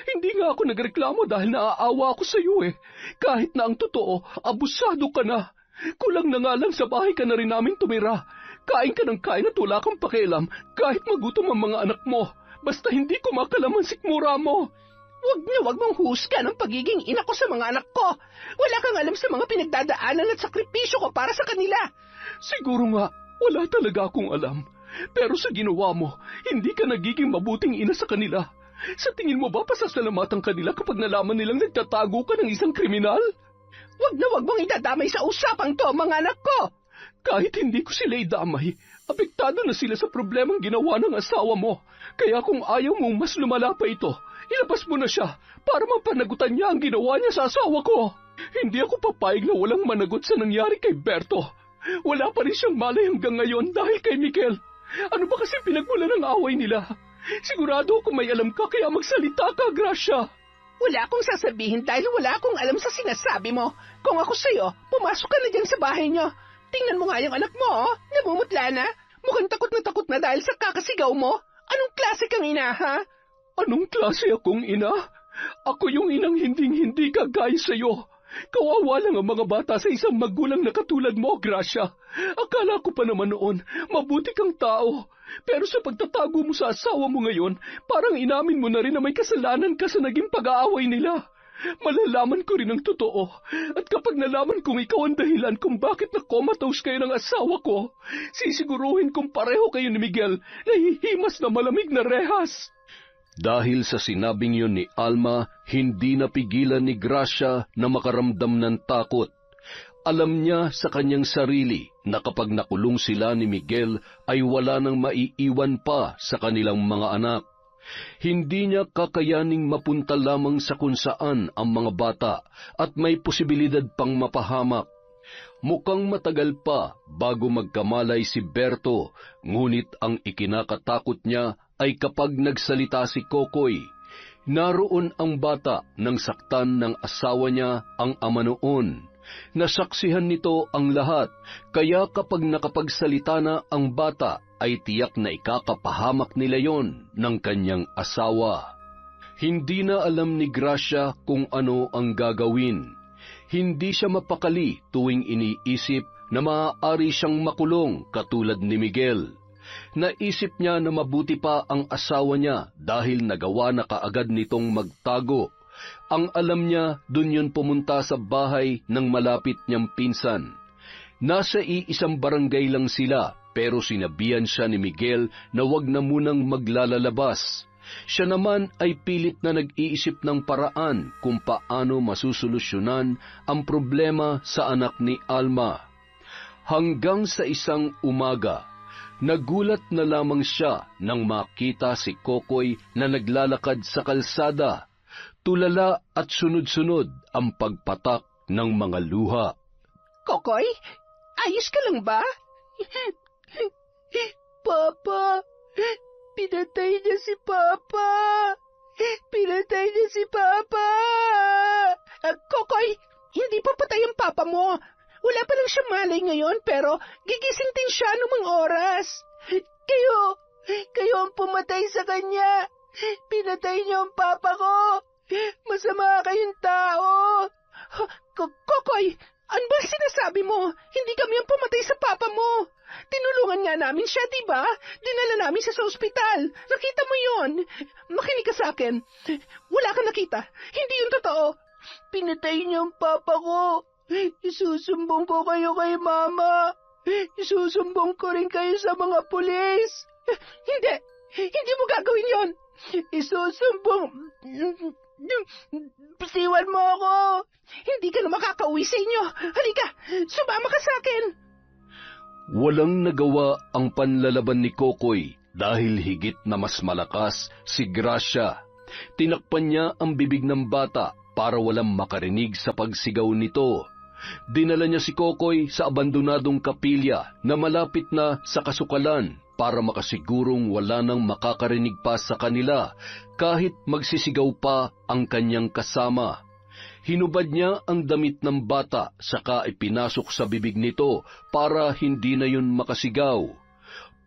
Hindi nga ako nagreklamo dahil naaawa ako sa iyo eh. Kahit na ang totoo, abusado ka na. Kulang na nga lang sa bahay ka na rin namin tumira. Kain ka ng kain at wala kang pakialam kahit magutom ang mga anak mo. Basta hindi kumakalaman sikmura mo. Wag mong husga ng pagiging ina ko sa mga anak ko. Wala kang alam sa mga pinagdadaanan at sakripisyo ko para sa kanila. Siguro nga, wala talaga akong alam. Pero sa ginawa mo, hindi ka nagiging mabuting ina sa kanila. Sa tingin mo ba pasasalamatan kanila kapag nalaman nilang nagtatago ka ng isang kriminal? Wag mong idadamay sa usapang to, mga anak ko! Kahit hindi ko sila idamay, apektado na sila sa problemang ginawa ng asawa mo. Kaya kung ayaw mong mas lumala pa ito, ilabas mo na siya para mapanagutan niya ang ginawa niya sa asawa ko. Hindi ako papayag na walang managot sa nangyari kay Berto. Wala pa rin siyang malay hanggang ngayon dahil kay Miguel. Ano ba kasi pinagmula ng away nila? Sigurado ako may alam ka kaya magsalita ka, Gracia. Wala akong sasabihin dahil wala akong alam sa sinasabi mo. Kung ako sa'yo, pumasok ka na dyan sa bahay niyo. Tingnan mo nga yung anak mo, oh. Namumutla na. Mukhang takot na dahil sa kakasigaw mo. Anong klase kang ina, ha? Anong klase akong ina? Ako yung inang hinding-hindi kagaya sa'yo. Kawawa lang ang mga bata sa isang magulang na katulad mo, Gracia. Akala ko pa naman noon, mabuti kang tao. Pero sa pagtatago mo sa asawa mo ngayon, parang inamin mo na rin na may kasalanan ka sa naging pag-aaway nila. Malalaman ko rin ang totoo. At kapag nalaman kong ikaw ang dahilan kung bakit na-comatose kayo ng asawa ko, sisiguruhin kong pareho kayo ni Miguel na hihimas na malamig na rehas. Dahil sa sinabing yun ni Alma, hindi napigilan ni Gracia na makaramdam ng takot. Alam niya sa kanyang sarili na kapag nakulong sila ni Miguel ay wala nang maiiwan pa sa kanilang mga anak. Hindi niya kakayaning mapunta lamang sa kung saan ang mga bata at may posibilidad pang mapahamak. Mukhang matagal pa bago magkamalay si Berto, ngunit ang ikinakatakot niya ay kapag nagsalita si Kokoy. Naroon ang bata nang saktan ng asawa niya ang ama noon. Nasaksihan nito ang lahat, kaya kapag nakapagsalita na ang bata, ay tiyak na ikakapahamak nila yon ng kanyang asawa. Hindi na alam ni Gracia kung ano ang gagawin. Hindi siya mapakali tuwing iniisip na maaari siyang makulong katulad ni Miguel. Naisip niya na mabuti pa ang asawa niya dahil nagawa na kaagad nitong magtago. Ang alam niya, dun yun pumunta sa bahay ng malapit niyang pinsan. Nasa iisang barangay lang sila, pero sinabihan siya ni Miguel na wag na munang maglalalabas. Siya naman ay pilit na nag-iisip ng paraan kung paano masusolusyonan ang problema sa anak ni Alma. Hanggang sa isang umaga, nagulat na lamang siya nang makita si Kokoy na naglalakad sa kalsada. Tulala at sunod-sunod ang pagpatak ng mga luha. Kokoy, ayos ka lang ba? Papa, pinatay niya si Papa. Pinatay niya si Papa. Kokoy, hindi pa patay ang Papa mo. Wala pa lang siya malay ngayon pero gigising din siya anumang oras. Kayo ang pumatay sa kanya. Pinatay niyo ang papa ko. Masama kayong tao. Kokoy, ano ba sinasabi mo? Hindi kami ang pumatay sa papa mo. Tinulungan nga namin siya, di ba? Dinala namin siya sa ospital. Nakita mo yon? Makinig ka sa akin. Wala kang nakita. Hindi yun totoo. Pinatay niyo ang papa ko. Isusumbong ko kayo kay mama. Isusumbong ko rin kayo sa mga pulis. Hindi. Hindi mo gagawin yon. Isusumbong. Siwan mo ako. Hindi ka na makakauwi sa inyo. Halika, sumama ka sa akin. Walang nagawa ang panlalaban ni Kokoy dahil higit na mas malakas si Gracia. Tinakpan niya ang bibig ng bata para walang makarinig sa pagsigaw nito. Dinala niya si Kokoy sa abandonadong kapilya na malapit na sa kasukalan para makasigurong wala nang makakarinig pa sa kanila kahit magsisigaw pa ang kanyang kasama. Hinubad niya ang damit ng bata saka ipinasok sa bibig nito para hindi na yun makasigaw.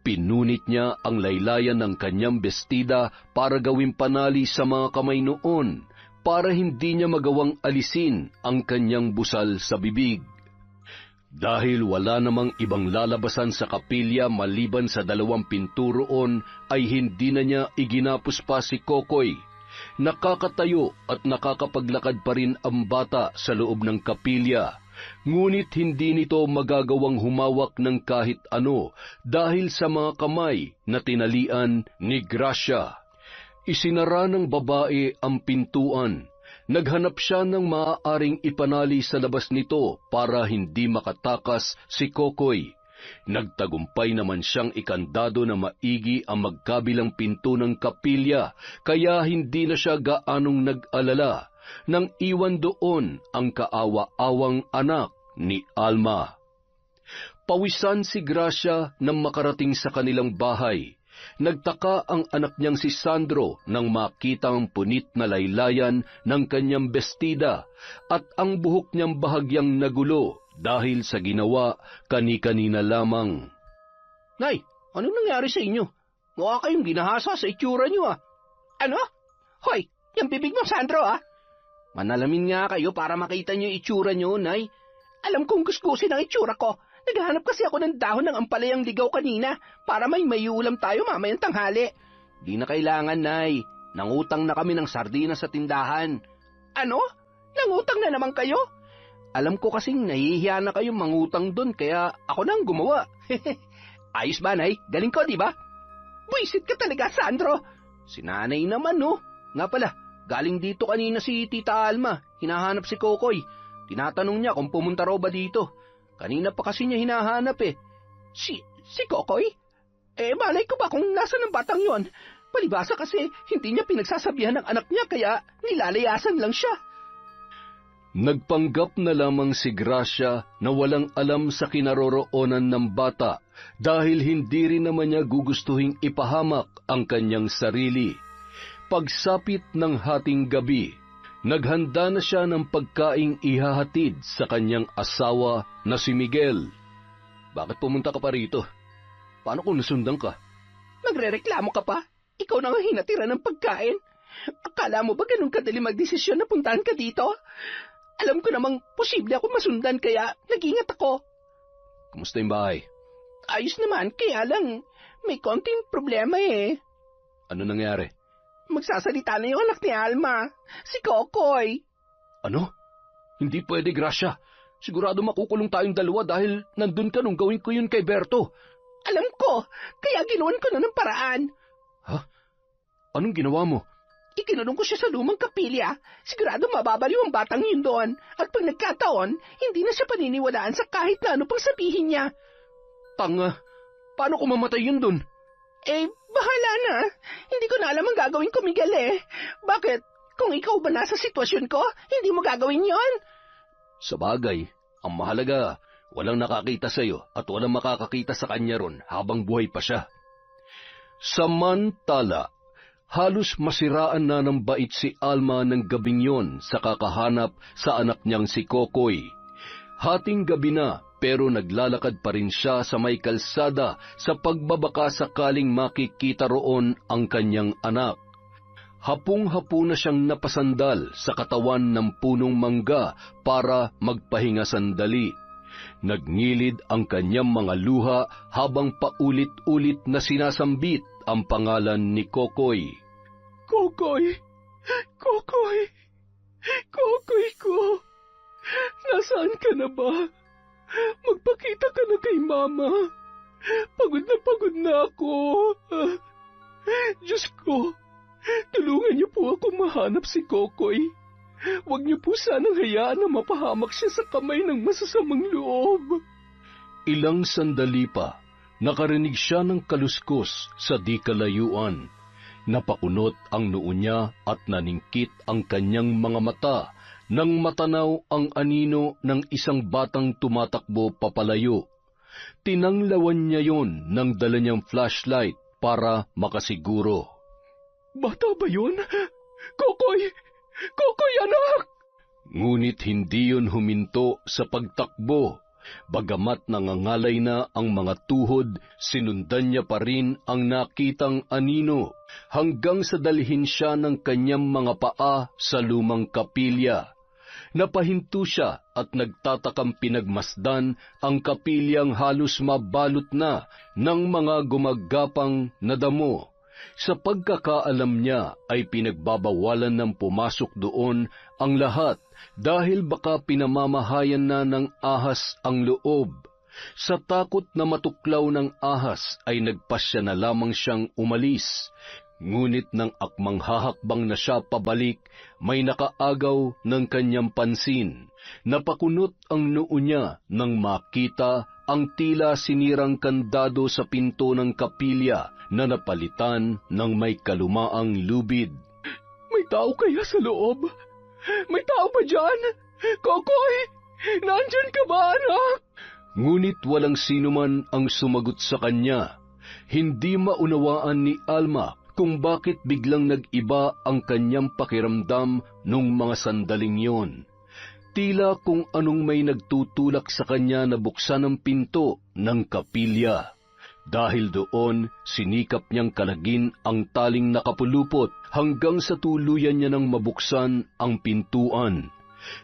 Pinunit niya ang laylayan ng kanyang bestida para gawing panali sa mga kamay noon para hindi niya magawang alisin ang kanyang busal sa bibig. Dahil wala namang ibang lalabasan sa kapilya maliban sa 2 pinto roon, ay hindi na niya iginapos pa si Kokoy. Nakakatayo at nakakapaglakad pa rin ang bata sa loob ng kapilya, ngunit hindi nito magagawang humawak ng kahit ano dahil sa mga kamay na tinalian ni Gracia. Isinara ng babae ang pintuan. Naghanap siya ng maaaring ipanali sa labas nito para hindi makatakas si Kokoy. Nagtagumpay naman siyang ikandado na maigi ang magkabilang pinto ng kapilya, kaya hindi na siya gaanong nag-alala nang iwan doon ang kaawa-awang anak ni Alma. Pawisan si Gracia nang makarating sa kanilang bahay. Nagtaka ang anak niyang si Sandro nang makitang punit na laylayan ng kanyang bestida at ang buhok niyang bahagyang nagulo dahil sa ginawa kani-kanina lamang. Nay, anong nangyari sa inyo? Mukha kayong ginahasa sa itsura niyo ah. Ano? Hoy, yung bibig mo, Sandro ah. Manalamin nga kayo para makita niyo yung itsura niyo, Nay. Alam kong gusgusin ang itsura ko. Naghahanap kasi ako ng dahon ng ampalayang ligaw kanina para may ulam tayo mamayang tanghali. Di na kailangan, Nay. Nangutang na kami ng sardinas sa tindahan. Ano? Nangutang na naman kayo? Alam ko kasing nahihiya na kayong mangutang doon kaya ako nang gumawa. Ayos ba, Nay? Galing ko, di ba? Buisit ka talaga, Sandro. Si Nanay naman, no? Nga pala, galing dito kanina si Tita Alma. Hinahanap si Kokoy. Tinatanong niya kung pumunta raw ba dito. Kanina pa kasi niya hinahanap eh. Si Kokoy? Malay ko ba kung nasa ng batang yon? Palibasa kasi hindi niya pinagsasabihan ng anak niya kaya nilalayasan lang siya. Nagpanggap na lamang si Gracia na walang alam sa kinaroroonan ng bata dahil hindi rin naman niya gugustuhing ipahamak ang kanyang sarili. Pagsapit ng hating gabi, naghanda na siya ng pagkaing ihahatid sa kanyang asawa na si Miguel. Bakit pumunta ka pa rito? Paano kung nasundan ka? Nagrereklamo ka pa? Ikaw na nga hinatira ng pagkain. Akala mo ba ganun kadali magdesisyon na puntahan ka dito? Alam ko namang posible ako masundan kaya nag-ingat ako. Kumusta yung bahay? Ayos naman, kaya lang may konting problema eh. Ano nangyari? Magsasalita na yung anak ni Alma, si Kokoy. Ano? Hindi pwede, Gracia. Sigurado makukulong tayong dalawa dahil nandun ka nung gawin ko yun kay Berto. Alam ko, kaya ginawan ko na ng paraan. Ha? Anong ginawa mo? Ikinulong ko siya sa lumang kapilya. Sigurado mababaliw ang batang yun doon. At pag nagkataon, hindi na siya paniniwalaan sa kahit na ano pang sabihin niya. Tanga, paano kung mamatay yun doon? Bahala na. Hindi ko na alam ang gagawin ko, Miguel eh. Bakit? Kung ikaw ba nasa sitwasyon ko, hindi mo gagawin yon? Sa bagay, ang mahalaga, walang nakakita sa iyo at walang makakakita sa kanya ron habang buhay pa siya. Samantala, halos masiraan na ng bait si Alma ng gabing yon sa kakahanap sa anak niyang si Kokoy. Hating gabi na, pero naglalakad pa rin siya sa may kalsada sa pagbabaka sakaling makikita roon ang kanyang anak. Hapong-hapo na siyang napasandal sa katawan ng punong mangga para magpahinga sandali. Nagnilid ang kanyang mga luha habang paulit-ulit na sinasambit ang pangalan ni Kokoy. Kokoy! Kokoy! Kokoy ko! Nasaan ka na ba? Magpakita ka na kay Mama. Pagod na ako. Diyos ko, tulungan niyo po ako mahanap si Kokoy. Huwag niyo po sanang hayaan na mapahamak siya sa kamay ng masasamang loob. Ilang sandali pa, nakarinig siya ng kaluskos sa di kalayuan. Napakunot ang noo niya at naningkit ang kanyang mga mata nang matanaw ang anino ng isang batang tumatakbo papalayo. Tinanglawan niya yon nang dala niyang flashlight para makasiguro. Bata ba yun? Kokoy! Kokoy, anak! Ngunit hindi yun huminto sa pagtakbo. Bagamat nangangalay na ang mga tuhod, sinundan niya pa rin ang nakitang anino hanggang sa dalhin siya ng kanyang mga paa sa lumang kapilya. Napahinto siya at nagtatakang pinagmasdan ang kapilyang halos mabalot na ng mga gumagapang na damo. Sa pagkakaalam niya ay pinagbabawalan ng pumasok doon ang lahat dahil baka pinamamahayan na ng ahas ang loob. Sa takot na matuklaw ng ahas ay nagpasya na lamang siyang umalis. Ngunit nang akmang hahakbang na siya pabalik, may nakaagaw ng kanyang pansin. Napakunot ang noo niya nang makita ang tila sinirang kandado sa pinto ng kapilya na napalitan ng may kalumaang lubid. May tao kaya sa loob? May tao ba dyan? Kokoy! Nandyan ka ba, anak? Ngunit walang sinuman ang sumagot sa kanya. Hindi maunawaan ni Alma kung bakit biglang nag-iba ang kanyang pakiramdam nung mga sandaling yon. Tila kung anong may nagtutulak sa kanya na buksan ang pinto ng kapilya. Dahil doon, sinikap niyang kalagin ang taling nakapulupot hanggang sa tuluyan niya nang mabuksan ang pintuan.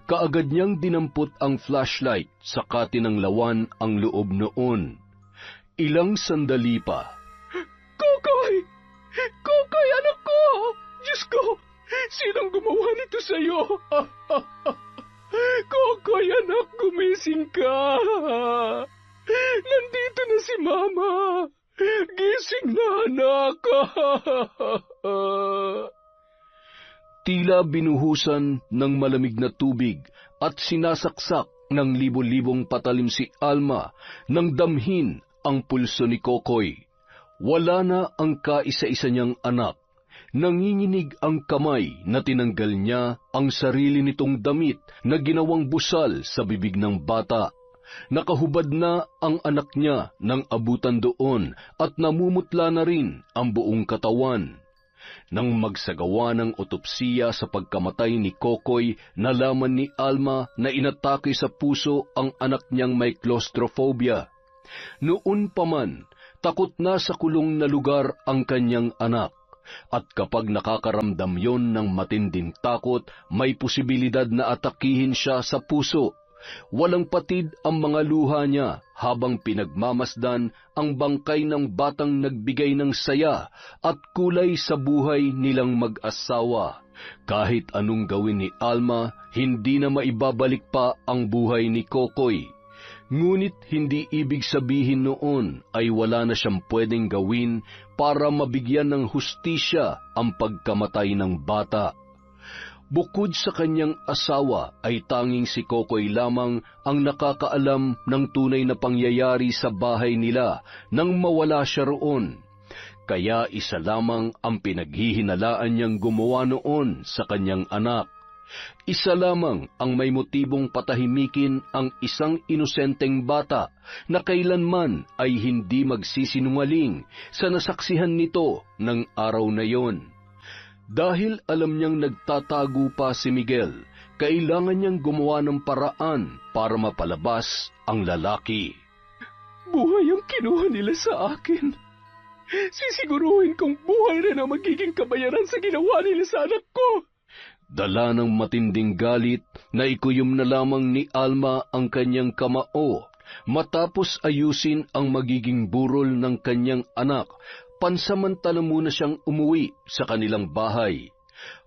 Kaagad niyang dinampot ang flashlight, saka tinanglawan ang loob noon. Ilang sandali pa. Kokoy! Kokoy, anak ko! Diyos ko! Sinong gumawa nito sa'yo? Kokoy, anak, gumising ka! Nandito na si Mama! Gising na, anak! Tila binuhusan ng malamig na tubig at sinasaksak ng libo-libong patalim si Alma nang damhin ang pulso ni Kokoy. Wala na ang kaisa-isa niyang anak. Nanginginig ang kamay na tinanggal niya ang sarili nitong damit na ginawang busal sa bibig ng bata. Nakahubad na ang anak niya ng abutan doon at namumutla na rin ang buong katawan. Nang magsagawa ng otopsiya sa pagkamatay ni Kokoy, nalaman ni Alma na inatake sa puso ang anak niyang may claustrophobia. Noon pa man, takot na sa kulong na lugar ang kanyang anak. At kapag nakakaramdam yon ng matinding takot, may posibilidad na atakihin siya sa puso. Walang patid ang mga luha niya habang pinagmamasdan ang bangkay ng batang nagbigay ng saya at kulay sa buhay nilang mag-asawa. Kahit anong gawin ni Alma, hindi na maibabalik pa ang buhay ni Kokoy. Ngunit hindi ibig sabihin noon ay wala na siyang pwedeng gawin para mabigyan ng hustisya ang pagkamatay ng bata. Bukod sa kanyang asawa ay tanging si Kokoy lamang ang nakakaalam ng tunay na pangyayari sa bahay nila nang mawala siya roon. Kaya isa lamang ang pinaghihinalaan niyang gumawa noon sa kanyang anak. Isa lamang ang may motibong patahimikin ang isang inosenteng bata na kailanman ay hindi magsisinungaling sa nasaksihan nito ng araw na yon. Dahil alam niyang nagtatago pa si Miguel, kailangan niyang gumawa ng paraan para mapalabas ang lalaki. Buhay ang kinuha nila sa akin. Sisiguruhin kong buhay rin ang magiging kabayaran sa ginawa nila sa anak ko. Dala ng matinding galit, naikuyom na lamang ni Alma ang kanyang kamao. Matapos ayusin ang magiging burol ng kanyang anak, pansamantala muna siyang umuwi sa kanilang bahay.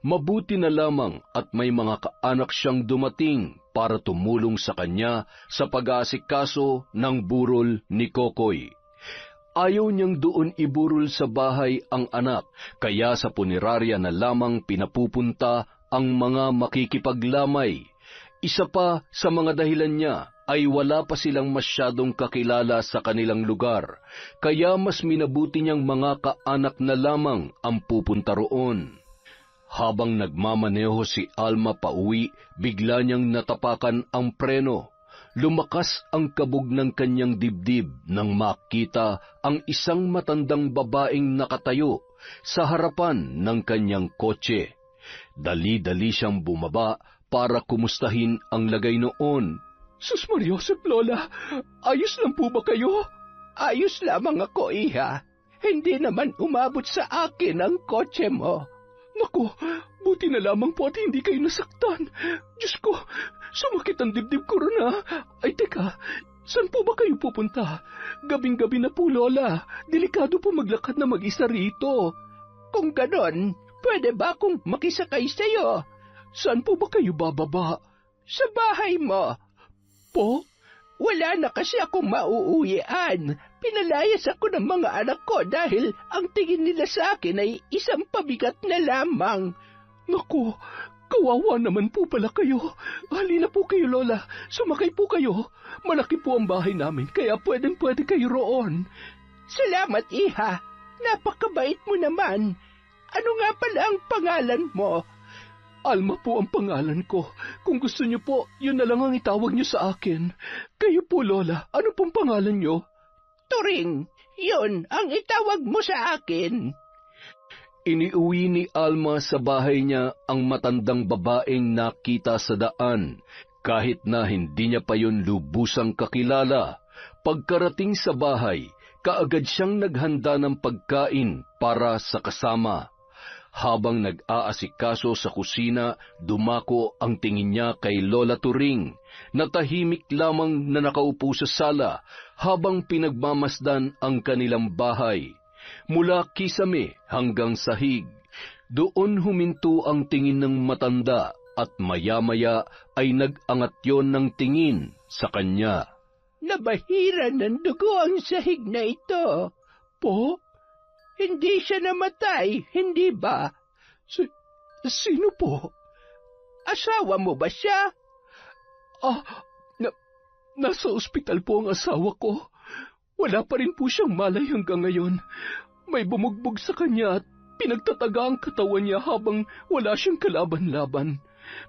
Mabuti na lamang at may mga kaanak siyang dumating para tumulong sa kanya sa pag-aasikaso ng burol ni Kokoy. Ayaw niyang doon iburol sa bahay ang anak, kaya sa punerarya na lamang pinapupunta ang mga makikipaglamay. Isa pa sa mga dahilan niya ay wala pa silang masyadong kakilala sa kanilang lugar, kaya mas minabuti niyang mga kaanak na lamang ang pupunta roon. Habang nagmamaneho si Alma pauwi, bigla niyang natapakan ang preno. Lumakas ang kabog ng kanyang dibdib nang makita ang isang matandang babaeng nakatayo sa harapan ng kanyang kotse. Dali-dali siyang bumaba para kumustahin ang lagay noon. Sus Mariosep, Lola, ayos lang po ba kayo? Ayos lamang ako, iha. Hindi naman umabot sa akin ang kotse mo. Naku, buti na lamang po at hindi kayo nasaktan. Diyos ko, sumakit ang dibdib ko rin ah. Ay teka, saan po ba kayo pupunta? Gabing-gabi na po, Lola. Delikado po maglakad na mag-isa rito. Kung ganon, pwede ba akong makisakay sa'yo? Saan po ba kayo bababa? Sa bahay mo. Po? Wala na kasi akong mauuwian. Pinalayas ako ng mga anak ko dahil ang tingin nila sa akin ay isang pabigat na lamang. Naku, kawawa naman po pala kayo. Halina po kayo, Lola. Sumakay po kayo. Malaki po ang bahay namin, kaya pwedeng-pwede kayo roon. Salamat, iha. Napakabait mo naman. Ano nga pala ang pangalan mo? Alma po ang pangalan ko. Kung gusto niyo po, yun na lang ang itawag niyo sa akin. Kayo po, Lola, ano pong pangalan niyo? Turing, yun ang itawag mo sa akin. Iniuwi ni Alma sa bahay niya ang matandang babaeng nakita sa daan, kahit na hindi niya pa yun lubusang kakilala. Pagkarating sa bahay, kaagad siyang naghanda ng pagkain para sa kasama. Habang nag-aasikaso sa kusina, dumako ang tingin niya kay Lola Turing, na tahimik lamang na nakaupo sa sala habang pinagmamasdan ang kanilang bahay. Mula kisame hanggang sahig, doon huminto ang tingin ng matanda at maya-maya ay nag-angat yon ng tingin sa kanya. Nabahiran ng dugo ang sahig na ito. Po? Hindi siya namatay, hindi ba? Sino po? Asawa mo ba siya? Nasa ospital po ang asawa ko. Wala pa rin po siyang malay hanggang ngayon. May bumugbog sa kanya at pinagtataga ang katawan niya habang wala siyang kalaban-laban.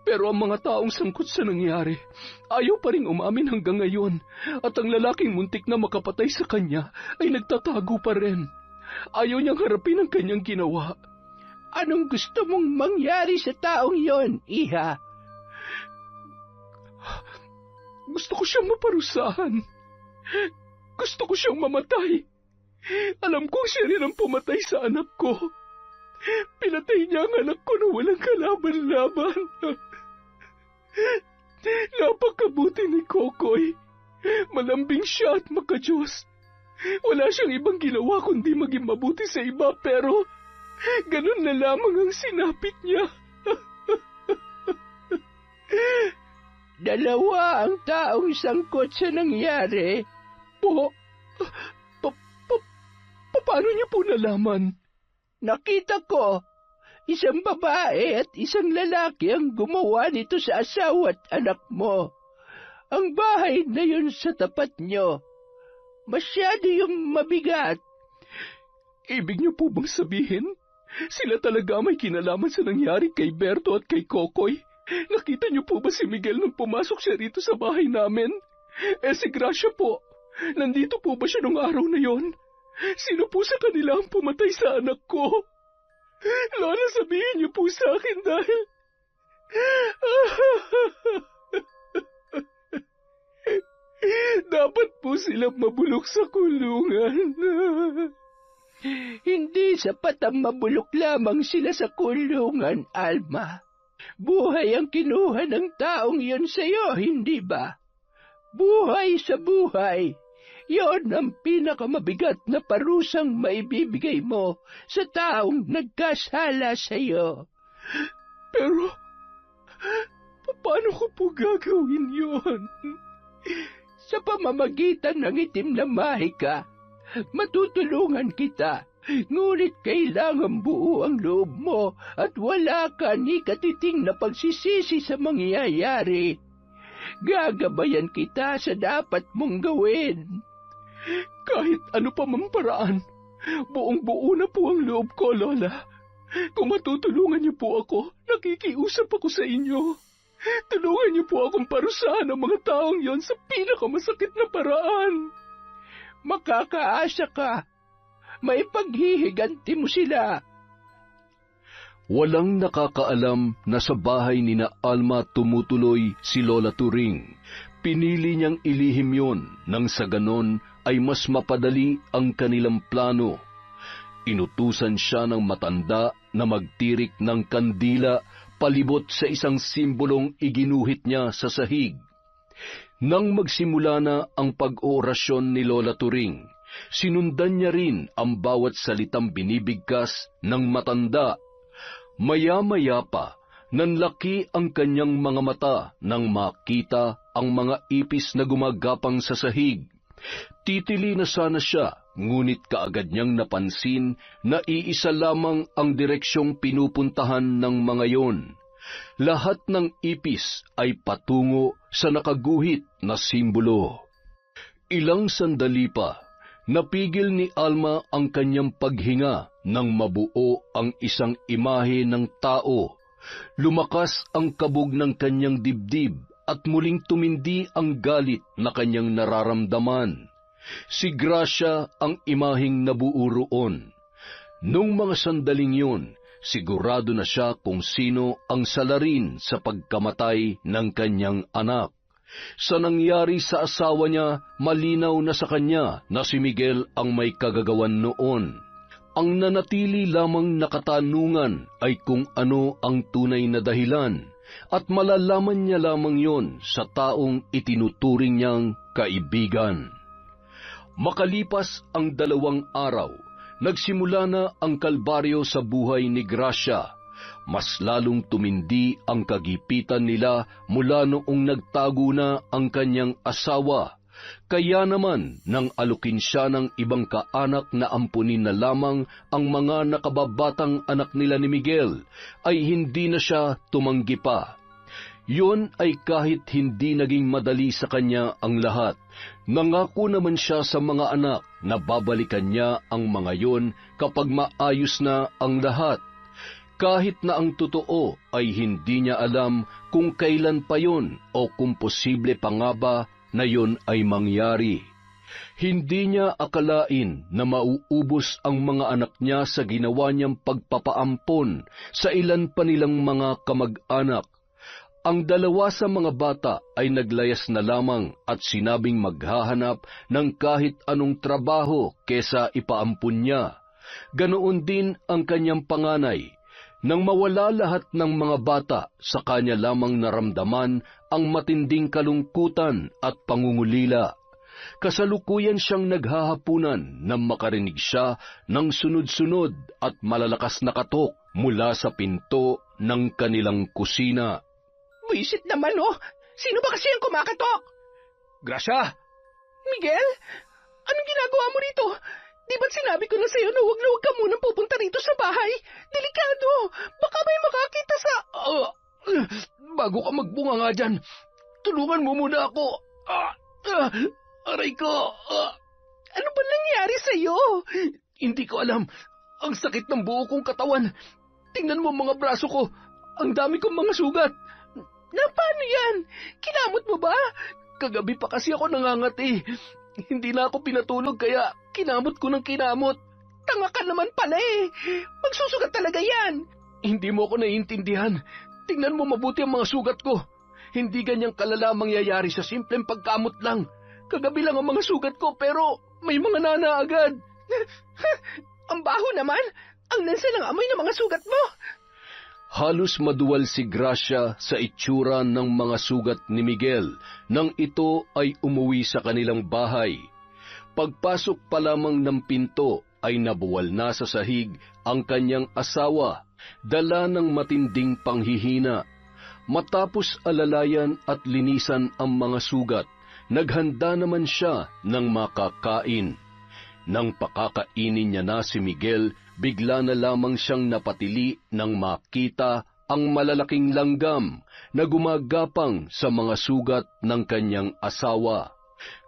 Pero ang mga taong sangkot sa nangyari, ayaw pa rin umamin hanggang ngayon, at ang lalaking muntik na makapatay sa kanya ay nagtatago pa rin. Ayaw niyang harapin ang kanyang ginawa. Anong gusto mong mangyari sa taong yon, iha? Gusto ko siyang maparusahan. Gusto ko siyang mamatay. Alam kong siya rin ang pumatay sa anak ko. Pinatay niya ang anak ko na walang kalaban-laban. Napakabuti ni Kokoy. Malambing siya at makajos. Wala siyang ibang ginawa kundi maging mabuti sa iba, pero ganun na lamang ang sinapit niya. Dalawa ang taong sangkot sa nangyari. Paano niyo po nalaman? Nakita ko. Isang babae at isang lalaki ang gumawa nito sa asawa at anak mo. Ang bahay na yun sa tapat niyo. Masyado yung mabigat. Ibig niyo po bang sabihin, sila talaga may kinalaman sa nangyari kay Berto at kay Kokoy? Nakita niyo po ba si Miguel nung pumasok siya rito sa bahay namin? Si Gracia po, nandito po ba siya nung araw na yon? Sino po sa kanila ang pumatay sa anak ko? Lola, sabihin niyo po sa akin Dapat po silang mabulok sa kulungan. Hindi sapat ang mabulok lamang sila sa kulungan, Alma. Buhay ang kinuha ng taong yon sa'yo, hindi ba? Buhay sa buhay. Yon ang pinakamabigat na parusang maibibigay mo sa taong nagkasala sa'yo. Pero, paano ko po gagawin yon? Sa pamamagitan ng itim na mahika, matutulungan kita, ngunit kailangan buo ang loob mo at wala ka ni katiting na pagsisisi sa mangyayari. Gagabayan kita sa dapat mong gawin. Kahit ano pa mang paraan, buong-buo na po ang loob ko, Lola. Kung matutulungan niyo po ako, nakikiusap ako sa inyo. Tulungan niyo po akong parusahan ang mga taong yon sa pinakamasakit na paraan. Makakaasa ka. May paghihiganti mo sila. Walang nakakaalam na sa bahay ni na Alma tumutuloy si Lola Turing. Pinili niyang ilihim yon nang sa ganon ay mas mapadali ang kanilang plano. Inutusan siya ng matanda na magtirik ng kandila palibot sa isang simbolong iginuhit niya sa sahig. Nang magsimula na ang pag-oorasyon ni Lola Turing, sinundan niya rin ang bawat salitang binibigkas ng matanda. Maya-maya pa, nanlaki ang kanyang mga mata nang makita ang mga ipis na gumagapang sa sahig. Titili na sana siya, ngunit kaagad niyang napansin na iisa lamang ang direksyong pinupuntahan ng mga yon. Lahat ng ipis ay patungo sa nakaguhit na simbolo. Ilang sandali pa, napigil ni Alma ang kanyang paghinga nang mabuo ang isang imahe ng tao. Lumakas ang kabog ng kanyang dibdib at muling tumindi ang galit na kanyang nararamdaman. Si Gracia ang imaheng nabuo roon. Nung mga sandaling yun, sigurado na siya kung sino ang salarin sa pagkamatay ng kanyang anak. Sa nangyari sa asawa niya, malinaw na sa kanya na si Miguel ang may kagagawan noon. Ang nanatili lamang na katanungan ay kung ano ang tunay na dahilan, at malalaman niya lamang yon sa taong itinuturing niyang kaibigan. Makalipas ang 2 araw, nagsimula na ang kalbaryo sa buhay ni Gracia. Mas lalong tumindi ang kagipitan nila mula noong nagtago na ang kanyang asawa. Kaya naman, nang alukin siya ng ibang kaanak na ampunin na lamang ang mga nakababatang anak nila ni Miguel, ay hindi na siya tumanggi pa. Yun ay kahit hindi naging madali sa kanya ang lahat. Nangako naman siya sa mga anak na babalikan niya ang mga yon kapag maayos na ang lahat. Kahit na ang totoo ay hindi niya alam kung kailan pa yon o kung posible pa nga ba na yon ay mangyari. Hindi niya akalain na mauubos ang mga anak niya sa ginawa niyang pagpapaampon sa ilan pa nilang mga kamag-anak. Ang 2 sa mga bata ay naglayas na lamang at sinabing maghahanap ng kahit anong trabaho kesa ipaampun niya. Ganoon din ang kanyang panganay. Nang mawala lahat ng mga bata, sa kanya lamang naramdaman ang matinding kalungkutan at pangungulila. Kasalukuyan siyang naghahapunan nang makarinig siya ng sunod-sunod at malalakas na katok mula sa pinto ng kanilang kusina. Buisit naman, oh! Sino ba kasi ang kumakatok? Gracia! Miguel? Anong ginagawa mo rito? Di ba't sinabi ko na sa'yo na huwag ka munang pupunta rito sa bahay? Delikado! Baka may makakita sa... Bago ka magbunga nga dyan, tulungan mo muna ako. Aray ko! Ano ba nangyari sa'yo? Hindi ko alam. Ang sakit ng buo kong katawan. Tingnan mo mga braso ko. Ang dami kong mga sugat. Na paano yan? Kinamot mo ba? Kagabi pa kasi ako nangangati. Hindi na ako pinatulog kaya kinamot ko ng kinamot. Tanga ka naman pala eh. Magsusugat talaga yan. Hindi mo ako naiintindihan. tingnan mo mabuti ang mga sugat ko. Hindi ganyang kalala mangyayari sa simpleng pagkamot lang. Kagabi lang ang mga sugat ko pero may mga nana agad. Ang baho naman! Ang lansa ng amoy ng mga sugat mo! Halos maduwal si Gracia sa itsura ng mga sugat ni Miguel nang ito ay umuwi sa kanilang bahay. Pagpasok pa lamang ng pinto ay nabuwal na sa sahig ang kanyang asawa, dala ng matinding panghihina. Matapos alalayan at linisan ang mga sugat, naghanda naman siya ng makakain. Nang pakakainin niya na si Miguel, bigla na lamang siyang napatili nang makita ang malalaking langgam na gumagapang sa mga sugat ng kanyang asawa.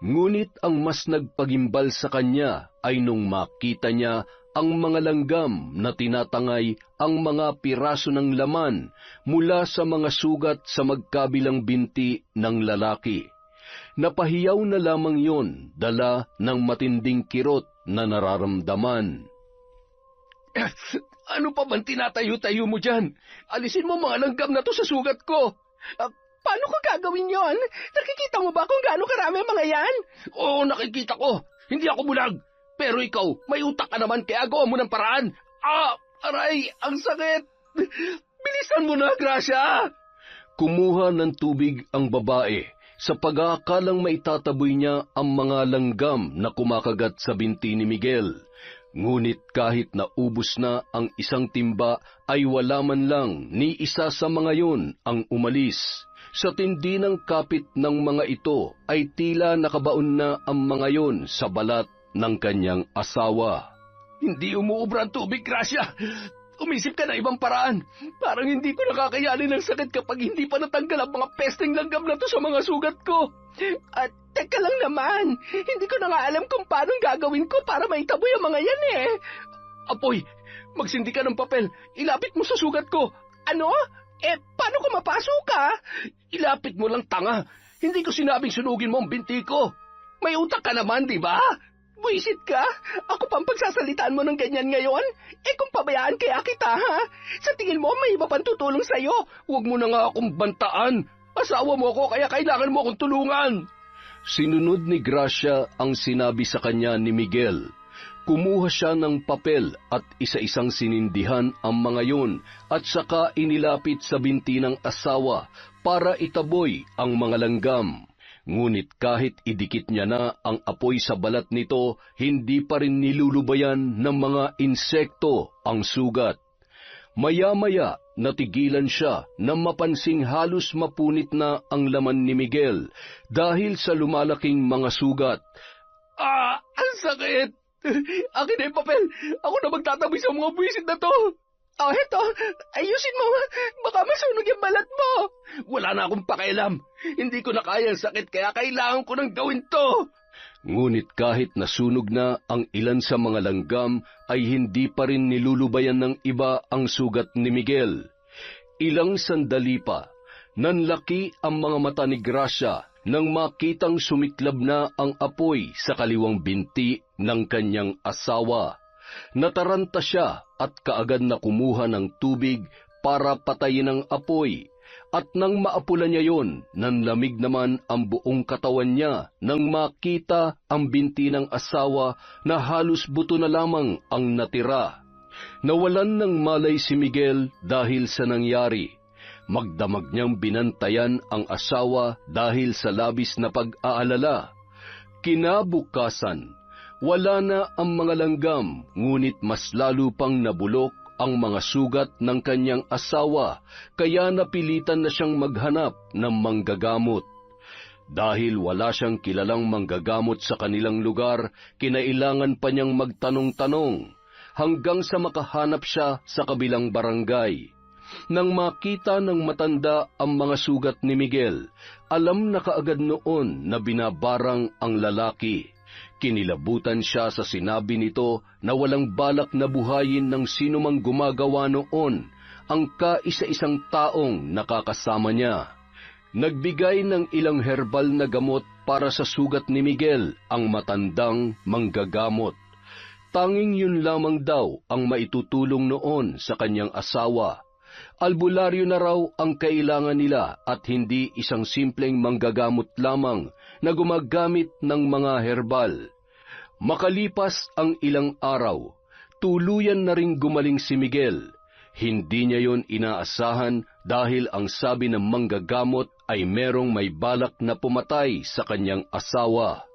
Ngunit ang mas nagpagimbal sa kanya ay nung makita niya ang mga langgam na tinatangay ang mga piraso ng laman mula sa mga sugat sa magkabilang binti ng lalaki. Napahiyaw na lamang yon, dala ng matinding kirot na nararamdaman. Ano pa bang tinatayo-tayo mo dyan? Alisin mo mga langgam na to sa sugat ko. Paano ko gagawin yon? Nakikita mo ba kung gaano karami mga yan? Oo, nakikita ko. Hindi ako bulag. Pero ikaw, may utak ka naman kaya gawa mo ng paraan. Aray, ang sakit. Bilisan mo na, Gracia. Kumuha ng tubig ang babae sa pag-aakalang maitataboy niya ang mga langgam na kumakagat sa binti ni Miguel. Ngunit kahit naubos na ang isang timba ay wala man lang ni isa sa mga yun ang umalis. Sa tindi ng kapit ng mga ito ay tila nakabaon na ang mga yun sa balat ng kanyang asawa. Hindi umuubra ang tubig, Gracia. Umisip ka na ibang paraan. Parang hindi ko nakakayanin ng sakit kapag hindi pa natanggal ang mga pesteng langgam na to sa mga sugat ko. At teka lang naman, hindi ko na nga alam kung paano gagawin ko para maitaboy ang mga yan eh. Apoy, magsindi ka ng papel. Ilapit mo sa sugat ko. Ano? Paano ko mapasok ka? Ilapit mo lang, tanga. Hindi ko sinabing sunugin mo ang binti ko. May utak ka naman, di ba? Buisit ka? Ako pang pagsasalitaan mo ng ganyan ngayon? Kung pabayaan kaya kita, ha? Sa tingin mo, may iba pang tutulong sa'yo. Huwag mo na nga akong bantaan. Asawa mo ako, kaya kailangan mo akong tulungan. Sinunod ni Gracia ang sinabi sa kanya ni Miguel. Kumuha siya ng papel at isa-isang sinindihan ang mga yun at saka inilapit sa binti ng asawa para itaboy ang mga langgam. Ngunit kahit idikit niya na ang apoy sa balat nito, hindi pa rin nilulubayan ng mga insekto ang sugat. Maya-maya, natigilan siya na mapansing halos mapunit na ang laman ni Miguel dahil sa lumalaking mga sugat. Ang sakit! Akin na yung papel! Ako na magtatabi sa mga buwisit na to! Heto, ayusin mo, baka masunog yung balat mo. Wala na akong pakialam. Hindi ko na kaya ang sakit, kaya kailangan ko nang gawin to. Ngunit kahit nasunog na ang ilan sa mga langgam, ay hindi pa rin nilulubayan ng iba ang sugat ni Miguel. Ilang sandali pa, nanlaki ang mga mata ni Gracia nang makitang sumiklab na ang apoy sa kaliwang binti ng kanyang asawa. Nataranta siya at kaagad na kumuha ng tubig para patayin ang apoy, at nang maapulan niya yon, nanlamig naman ang buong katawan niya nang makita ang binti ng asawa na halos buto na lamang ang natira. Nawalan ng malay si Miguel dahil sa nangyari. Magdamag niyang binantayan ang asawa dahil sa labis na pag-aalala. Kinabukasan, wala na ang mga langgam, ngunit mas lalo pang nabulok ang mga sugat ng kanyang asawa, kaya napilitan na siyang maghanap ng manggagamot. Dahil wala siyang kilalang manggagamot sa kanilang lugar, kinailangan pa niyang magtanong-tanong, hanggang sa makahanap siya sa kabilang barangay. Nang makita ng matanda ang mga sugat ni Miguel, alam na kaagad noon na binabarang ang lalaki. Kinilabutan siya sa sinabi nito na walang balak na buhayin ng sinumang gumagawa noon ang kaisa-isang taong nakakasama niya. Nagbigay ng ilang herbal na gamot para sa sugat ni Miguel ang matandang manggagamot. Tanging yun lamang daw ang maitutulong noon sa kanyang asawa. Albularyo na raw ang kailangan nila at hindi isang simpleng manggagamot lamang na gumagamit ng mga herbal. Makalipas ang ilang araw, tuluyan na ring gumaling si Miguel. Hindi niya yon inaasahan dahil ang sabi ng manggagamot ay merong may balak na pumatay sa kanyang asawa.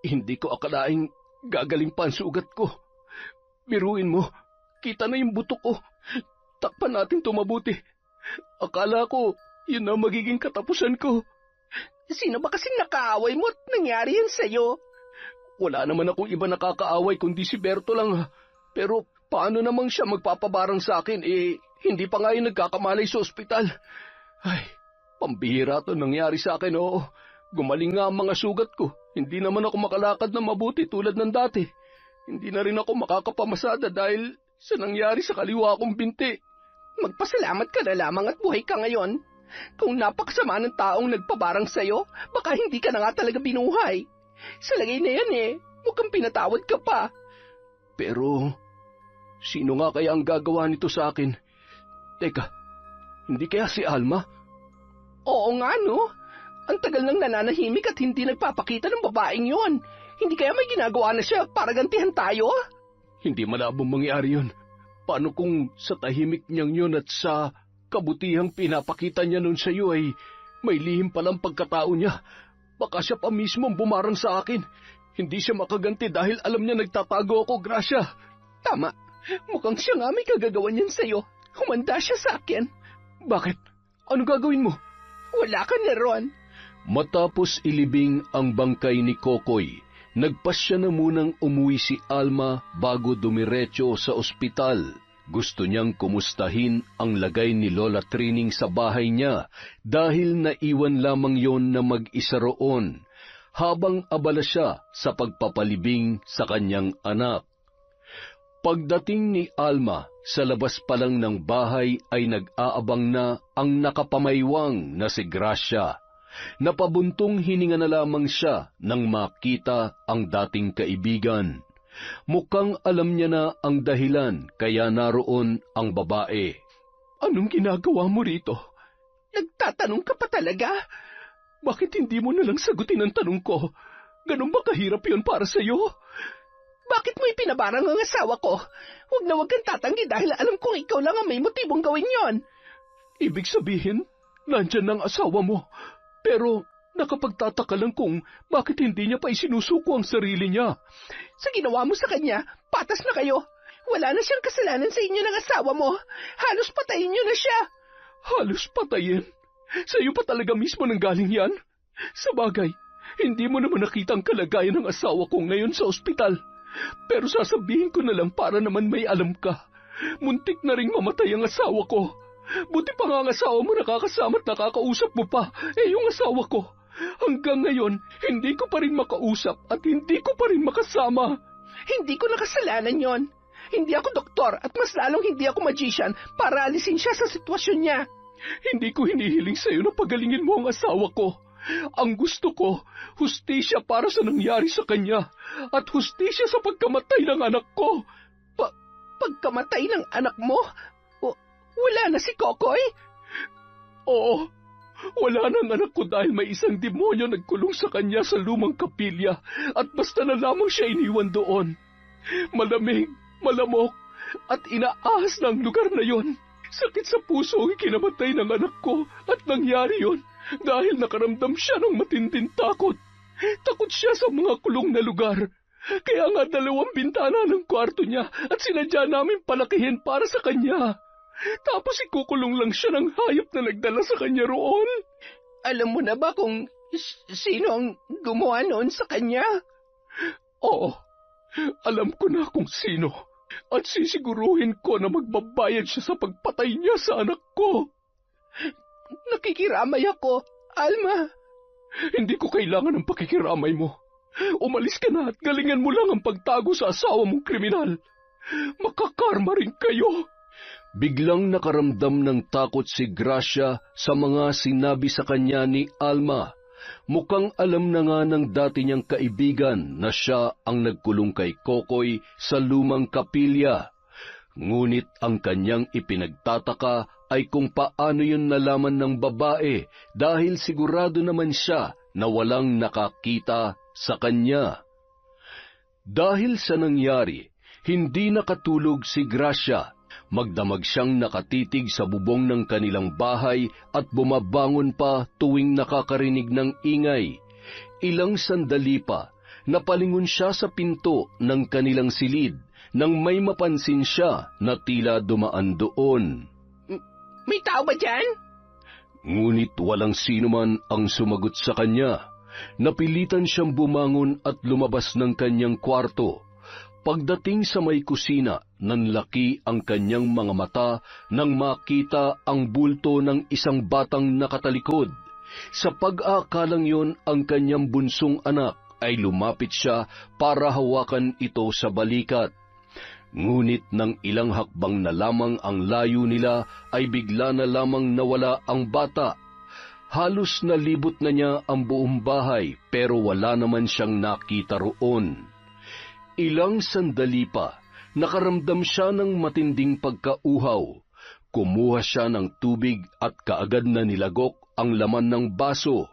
Hindi ko akalaing gagaling pa ang sugat ko. Biruin mo, kita na yung buto ko. Takpan natin ito mabuti. Akala ko, yun na magiging katapusan ko. Sino ba kasing nakaaway mo at nangyari yan sa'yo? Wala naman akong iba nakakaaway kundi si Berto lang. Pero paano namang siya magpapabarang sa akin? Hindi pa nga yung nagkakamalay sa ospital. Ay, pambihira to nangyari sa akin, oo. Gumaling nga ang mga sugat ko. Hindi naman ako makalakad na mabuti tulad ng dati. Hindi na rin ako makakapamasada dahil sa nangyari sa kaliwa kong binti. Magpasalamat ka na lamang at buhay ka ngayon. Kung napakasama ng taong nagpabarang sa'yo, baka hindi ka na nga talaga binuhay. Sa lagay na yan mukhang pinatawad ka pa. Pero, sino nga kaya ang gagawa nito sa akin? Teka, hindi kaya si Alma? Oo nga, no? Ang tagal nang nananahimik at hindi nagpapakita ng babaeng yon. Hindi kaya may ginagawa na siya para gantihan tayo? Hindi malabong mangyari yun. Paano kung sa tahimik niyang yun at sa kabutihang pinapakita niya nun sa iyo ay may lihim palang pagkatao niya? Baka siya pa mismo ang bumarang sa akin. Hindi siya makaganti dahil alam niya nagtatago ako, Gracia. Tama. Mukhang siya nga may kagagawan niyan sa'yo. Humanda siya sa akin. Bakit? Ano gagawin mo? Wala ka na ron. Matapos ilibing ang bangkay ni Kokoy, nagpasya na munang umuwi si Alma bago dumiretso sa ospital. Gusto niyang kumustahin ang lagay ni Lola Trining sa bahay niya dahil naiwan lamang yon na mag-isa roon habang abala siya sa pagpapalibing sa kanyang anak. Pagdating ni Alma, sa labas pa lang ng bahay ay nag-aabang na ang nakapamaywang na si Gracia. Napabuntong hininga na lamang siya nang makita ang dating kaibigan. Mukhang alam niya na ang dahilan kaya naroon ang babae. Anong ginagawa mo rito? Nagtatanong ka pa talaga? Bakit hindi mo nalang sagutin ang tanong ko? Ganun ba kahirap yun para sa'yo? Bakit mo ipinabarang ang asawa ko? Huwag kang tatanggi dahil alam kong ikaw lang ang may motibong gawin yon. Ibig sabihin, nandyan ang asawa mo. Pero nakapagtataka lang kung bakit hindi niya pa isinusuko ang sarili niya. Sa ginawa mo sa kanya, patas na kayo. Wala na siyang kasalanan sa inyo ng asawa mo. Halos patayin niyo na siya. Halos patayin? Sa iyo pa talaga mismo nanggaling yan? Sa bagay, hindi mo naman nakita ang kalagayan ng asawa ko ngayon sa ospital. Pero sasabihin ko na lang para naman may alam ka. Muntik na ring mamatay ang asawa ko. Buti pa nga ang asawa mo nakakasama at nakakausap mo pa. Yung asawa ko, hanggang ngayon, hindi ko pa rin makausap at hindi ko pa rin makasama. Hindi ko nakasalanan yon. Hindi ako doktor at mas lalong hindi ako magician para alisin siya sa sitwasyon niya. Hindi ko hinihiling sa'yo na pagalingin mo ang asawa ko. Ang gusto ko, hustisya para sa nangyari sa kanya at hustisya sa pagkamatay ng anak ko. Pagkamatay ng anak mo? Wala na si Kokoy? Oo, wala na ang anak ko dahil may isang demonyo nagkulong sa kanya sa lumang kapilya at basta na lamang siya iniwan doon. Malamig, malamok at inaahas na ang lugar na yon. Sakit sa puso ang ikinamatay ng anak ko at nangyari yon dahil nakaramdam siya ng matinding takot. Takot siya sa mga kulong na lugar. Kaya nga 2 bintana ng kwarto niya at sinadya namin palakihin para sa kanya. Tapos ikukulong lang siya ng hayop na nagdala sa kanya roon. Alam mo na ba kung sino ang gumawa noon sa kanya? Oo, alam ko na kung sino. At sisiguruhin ko na magbabayad siya sa pagpatay niya sa anak ko. Nakikiramay ako, Alma. Hindi ko kailangan ng pakikiramay mo. Umalis ka na at galingan mo lang ang pagtago sa asawa mong kriminal. Makakarma rin kayo. Biglang nakaramdam ng takot si Gracia sa mga sinabi sa kanya ni Alma. Mukhang alam na nga ng dati niyang kaibigan na siya ang nagkulong kay Kokoy sa lumang kapilya. Ngunit ang kanyang ipinagtataka ay kung paano yun nalaman ng babae dahil sigurado naman siya na walang nakakita sa kanya. Dahil sa nangyari, hindi nakatulog si Gracia. Magdamag siyang nakatitig sa bubong ng kanilang bahay at bumabangon pa tuwing nakakarinig ng ingay. Ilang sandali pa, napalingon siya sa pinto ng kanilang silid nang may mapansin siya na tila dumaan doon. May tao ba dyan? Ngunit walang sino man ang sumagot sa kanya. Napilitan siyang bumangon at lumabas ng kanyang kwarto. Pagdating sa may kusina, nanlaki ang kanyang mga mata nang makita ang bulto ng isang batang nakatalikod. Sa pag-aakalang yon ang kanyang bunsong anak ay lumapit siya para hawakan ito sa balikat. Ngunit nang ilang hakbang na lamang ang layo nila ay bigla na lamang nawala ang bata. Halos nalibot na niya ang buong bahay pero wala naman siyang nakita roon. Ilang sandali pa, nakaramdam siya ng matinding pagkauhaw. Kumuha siya ng tubig at kaagad na nilagok ang laman ng baso.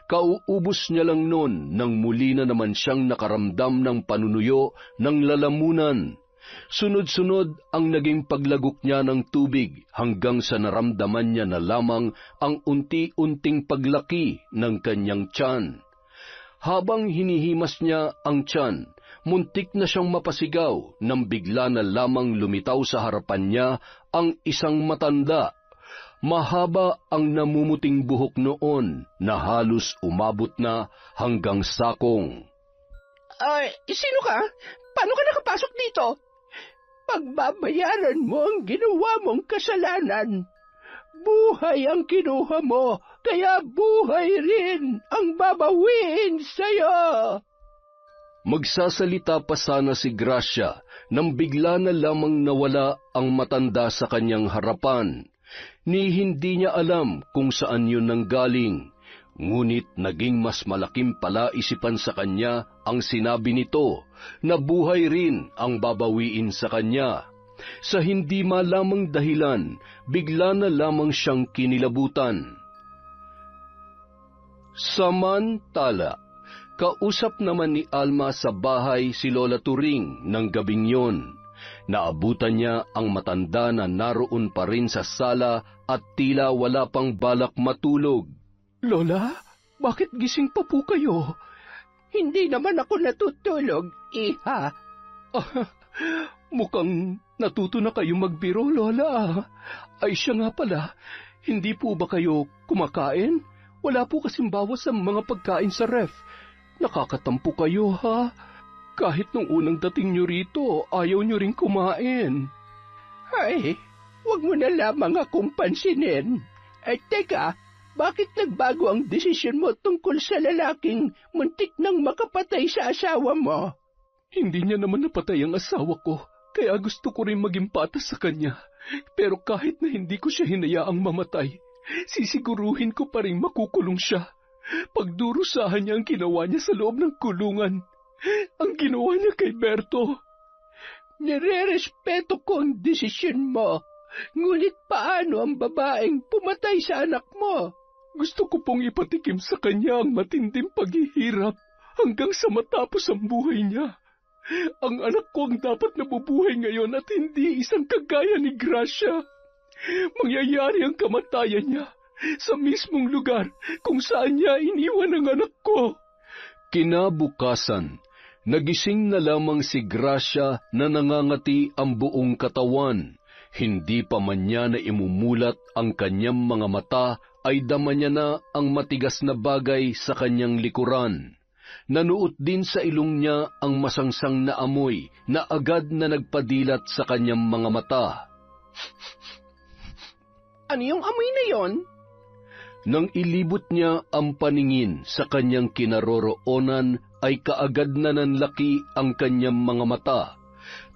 Kauubos niya lang noon nang muli na naman siyang nakaramdam ng panunuyo ng lalamunan. Sunod-sunod ang naging paglagok niya ng tubig hanggang sa naramdaman niya na lamang ang unti-unting paglaki ng kanyang tiyan. Habang hinihimas niya ang tiyan, muntik na siyang mapasigaw nang bigla na lamang lumitaw sa harapan niya ang isang matanda. Mahaba ang namumuting buhok noon na halos umabot na hanggang sakong. Sino ka? Paano ka nakapasok dito? Pagbabayaran mo ang ginawa mong kasalanan. Buhay ang kinuha mo, kaya buhay rin ang babawiin sa'yo. Magsasalita pa sana si Gracia nang bigla na lamang nawala ang matanda sa kanyang harapan. Ni hindi niya alam kung saan yun nanggaling, ngunit naging mas malaking palaisipan sa kanya ang sinabi nito na buhay rin ang babawiin sa kanya. Sa hindi malamang dahilan, bigla na lamang siyang kinilabutan. Samantala, kausap naman ni Alma sa bahay si Lola Turing ng gabing yon. Naabutan niya ang matanda na naroon pa rin sa sala at tila wala pang balak matulog. Lola, bakit gising pa po kayo? Hindi naman ako natutulog, iha. Mukhang natuto na kayo magbiro, Lola. Ay siya nga pala, hindi po ba kayo kumakain? Wala po kasing bawas sa mga pagkain sa ref. Nakakatampo kayo, ha? Kahit nung unang dating nyo rito, ayaw nyo rin kumain. Ay, wag mo na lamang akong pansinin. Ay, teka, bakit nagbago ang desisyon mo tungkol sa lalaking muntik nang makapatay sa asawa mo? Hindi niya naman napatay ang asawa ko, kaya gusto ko rin maging patas sa kanya. Pero kahit na hindi ko siya hinayaang mamatay, sisiguruhin ko pa rin makukulong siya. Pagdurusahan niya ang ginawa niya sa loob ng kulungan. Ang ginawa niya kay Berto. Nire-respeto ko ang desisyon mo. Ngunit paano ang babaeng pumatay sa anak mo? Gusto ko pong ipatikim sa kanya ang matinding paghihirap hanggang sa matapos ang buhay niya. Ang anak ko ang dapat nabubuhay ngayon at hindi isang kagaya ni Gracia. Mangyayari ang kamatayan niya sa mismong lugar kung saan niya iniwan ang anak ko. Kinabukasan, nagising na lamang si Gracia na nangangati ang buong katawan. Hindi pa man niya na imumulat ang kanyang mga mata ay dama niya na ang matigas na bagay sa kanyang likuran. Nanuot din sa ilong niya ang masangsang na amoy na agad na nagpadilat sa kanyang mga mata. Ano yung amoy na yon? Nang ilibot niya ang paningin sa kanyang kinaroroonan, ay kaagad na nanlaki ang kanyang mga mata.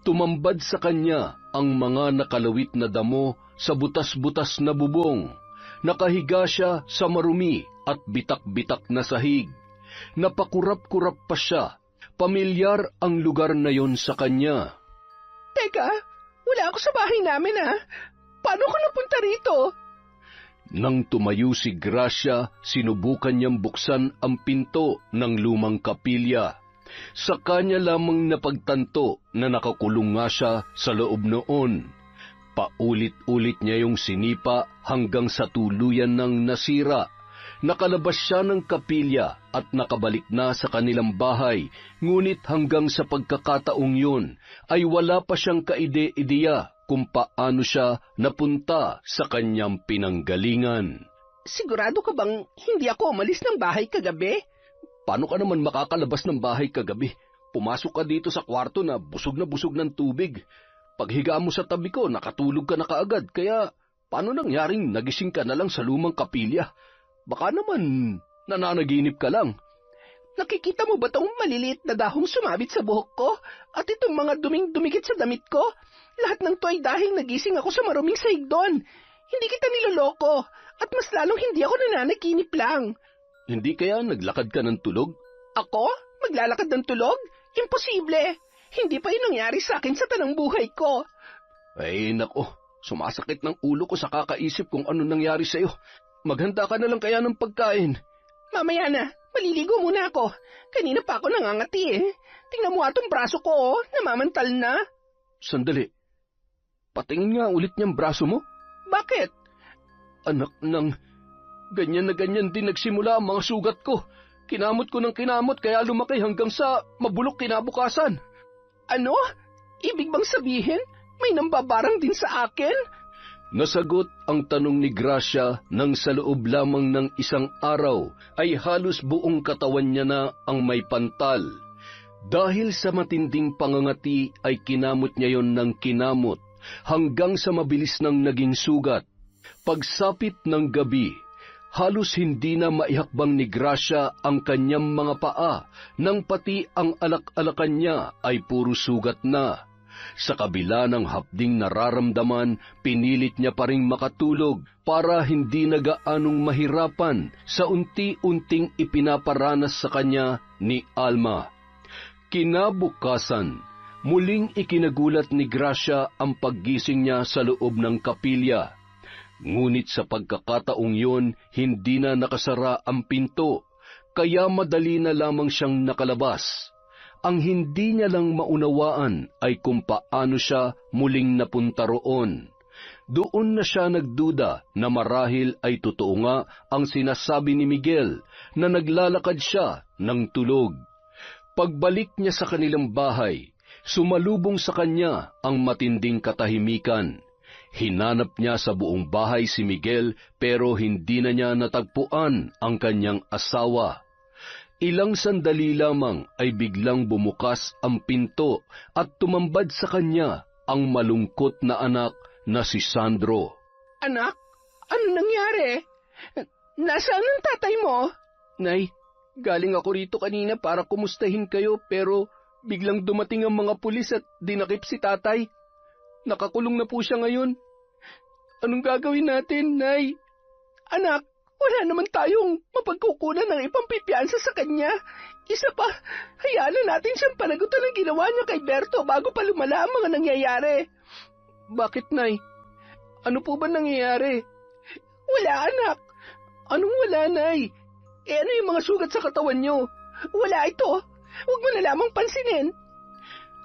Tumambad sa kanya ang mga nakalawit na damo sa butas-butas na bubong. Nakahiga siya sa marumi at bitak-bitak na sahig. Napakurap-kurap pa siya. Pamilyar ang lugar na yon sa kanya. Teka, wala ako sa bahay namin, ha? Paano ka napunta rito? Nang tumayo si Gracia, sinubukan niyang buksan ang pinto ng lumang kapilya. Sa kanya lamang napagtanto na nakakulong nga siya sa loob noon. Paulit-ulit niya yung sinipa hanggang sa tuluyan ng nasira. Nakalabas siya ng kapilya at nakabalik na sa kanilang bahay, ngunit hanggang sa pagkakataong yun ay wala pa siyang kaide-ideya kung paano siya napunta sa kanyang pinanggalingan. Sigurado ka bang hindi ako umalis ng bahay kagabi? Paano ka naman makakalabas ng bahay kagabi? Pumasok ka dito sa kwarto na busog ng tubig. Paghiga mo sa tabi ko, nakatulog ka na kaagad, kaya paano nangyaring nagising ka na lang sa lumang kapilya? Baka naman nananaginip ka lang. Nakikita mo ba tong maliliit na dahong sumabit sa buhok ko? At itong mga duming dumikit sa damit ko? Lahat ng to ay dahil nagising ako sa maruming sahig doon. Hindi kita niloloko. At mas lalong hindi ako nananaginip lang. Hindi kaya naglakad ka ng tulog? Ako? Maglalakad ng tulog? Imposible. Hindi pa yun nangyari sa akin sa tanang buhay ko. Ay nako, sumasakit ng ulo ko sa kakaisip kung ano nangyari sa'yo. Maghanda ka na lang kaya ng pagkain. Mamaya na, maliligo muna ako. Kanina pa ako nangangati eh. Tingnan mo atong braso ko, namamantal na. Sandali. Patingin nga ulit niyang braso mo. Bakit? Anak ng... Ganyan na ganyan din nagsimula ang mga sugat ko. Kinamot ko ng kinamot kaya lumaki hanggang sa mabulok kinabukasan. Ano? Ibig bang sabihin, may nambabarang din sa akin? Nasagot ang tanong ni Gracia nang sa loob lamang ng isang araw ay halos buong katawan niya na ang may pantal. Dahil sa matinding pangangati ay kinamot niya yon ng kinamot hanggang sa mabilis nang naging sugat. Pagsapit ng gabi, halos hindi na maihakbang ni Gracia ang kanyang mga paa nang pati ang alak-alakan niya ay puro sugat na. Sa kabila ng hapding nararamdaman, pinilit niya pa ring makatulog para hindi na gaanong mahirapan sa unti-unting ipinaparanas sa kanya ni Alma. Kinabukasan, muling ikinagulat ni Gracia ang paggising niya sa loob ng kapilya. Ngunit sa pagkakataong yun, hindi na nakasara ang pinto, kaya madali na lamang siyang nakalabas. Ang hindi niya lang maunawaan ay kung paano siya muling napunta roon. Doon na siya nagduda na marahil ay totoo nga ang sinasabi ni Miguel na naglalakad siya ng tulog. Pagbalik niya sa kanilang bahay, sumalubong sa kanya ang matinding katahimikan. Hinanap niya sa buong bahay si Miguel pero hindi na niya natagpuan ang kanyang asawa. Ilang sandali lamang ay biglang bumukas ang pinto at tumambad sa kanya ang malungkot na anak na si Sandro. Anak, ano nangyari? Nasaan ang tatay mo? Nay, galing ako rito kanina para kumustahin kayo pero biglang dumating ang mga pulis at dinakip si tatay. Nakakulong na po siya ngayon. Anong gagawin natin, Nay? Anak, wala naman tayong mapagkukunan ng ipampipiansa sa kanya. Isa pa, hayaan na natin siyang panagutan ng ginawa niya kay Berto bago pa lumala ang mga nangyayari. Bakit, Nay? Ano po ba nangyayari? Wala, anak. Anong wala, Nay? Ano yung mga sugat sa katawan niyo? Wala ito. Huwag mo na lamang pansinin.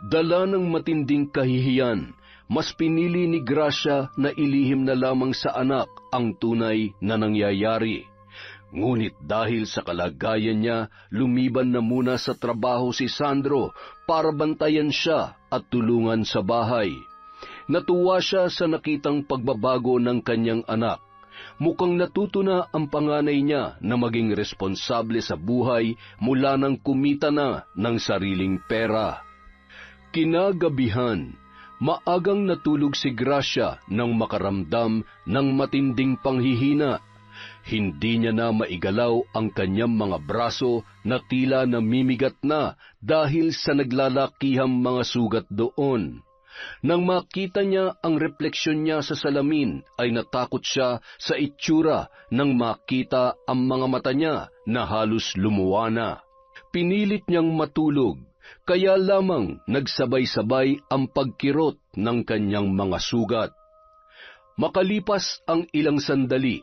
Dala ng matinding kahihiyan, mas pinili ni Gracia na ilihim na lamang sa anak ang tunay na nangyayari. Ngunit dahil sa kalagayan niya, lumiban na muna sa trabaho si Sandro para bantayan siya at tulungan sa bahay. Natuwa siya sa nakitang pagbabago ng kanyang anak. Mukhang natuto na ang panganay niya na maging responsable sa buhay mula nang kumita na ng sariling pera. Kinagabihan, maagang natulog si Gracia nang makaramdam ng matinding panghihina. Hindi niya na maigalaw ang kanyang mga braso na tila namimigat na dahil sa naglalakihang mga sugat doon. Nang makita niya ang refleksyon niya sa salamin, ay natakot siya sa itsura nang makita ang mga mata niya na halos lumuwa na. Pinilit niyang matulog, kaya lamang nagsabay-sabay ang pagkirot ng kanyang mga sugat. Makalipas ang ilang sandali,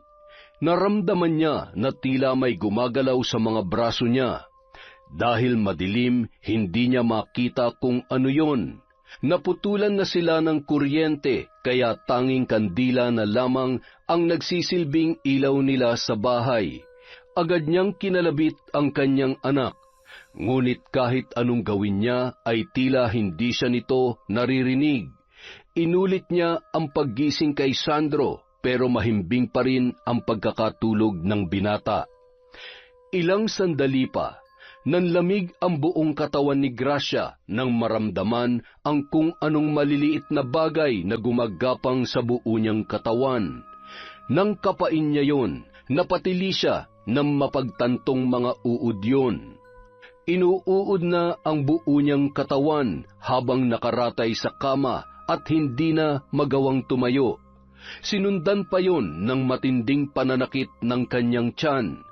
naramdaman niya na tila may gumagalaw sa mga braso niya. Dahil madilim, hindi niya makita kung ano yon. Naputulan na sila ng kuryente, kaya tanging kandila na lamang ang nagsisilbing ilaw nila sa bahay. Agad niyang kinalabit ang kanyang anak. Ngunit kahit anong gawin niya ay tila hindi siya nito naririnig. Inulit niya ang paggising kay Sandro, pero mahimbing pa rin ang pagkakatulog ng binata. Ilang sandali pa, nanlamig ang buong katawan ni Gracia nang maramdaman ang kung anong maliliit na bagay na gumagapang sa buo niyang katawan. Nang kapain niya yon, napatili siya ng mapagtantong mga uod yon. Inuuod na ang buo niyang katawan habang nakaratay sa kama at hindi na magawang tumayo. Sinundan pa yon ng matinding pananakit ng kanyang tiyan.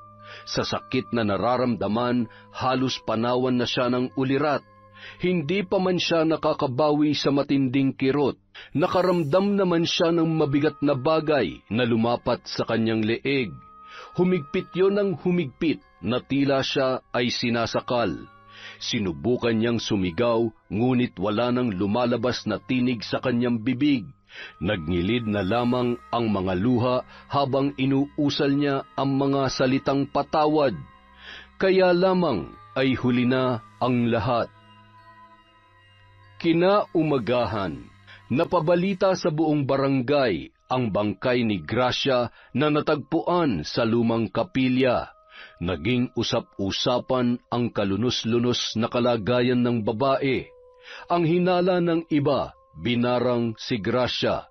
Sa sakit na nararamdaman, halos panawan na siya ng ulirat. Hindi pa man siya nakakabawi sa matinding kirot. Nakaramdam naman siya ng mabigat na bagay na lumapat sa kanyang leeg. Humigpit yon ng humigpit na tila siya ay sinasakal. Sinubukan niyang sumigaw, ngunit wala nang lumalabas na tinig sa kanyang bibig. Nagngilid na lamang ang mga luha habang inuusal niya ang mga salitang patawad. Kaya lamang ay huli na ang lahat. Kinaumagahan, napabalita sa buong barangay ang bangkay ni Gracia na natagpuan sa lumang kapilya. Naging usap-usapan ang kalunos-lunos na kalagayan ng babae. Ang hinala ng iba, binarang si Gracia.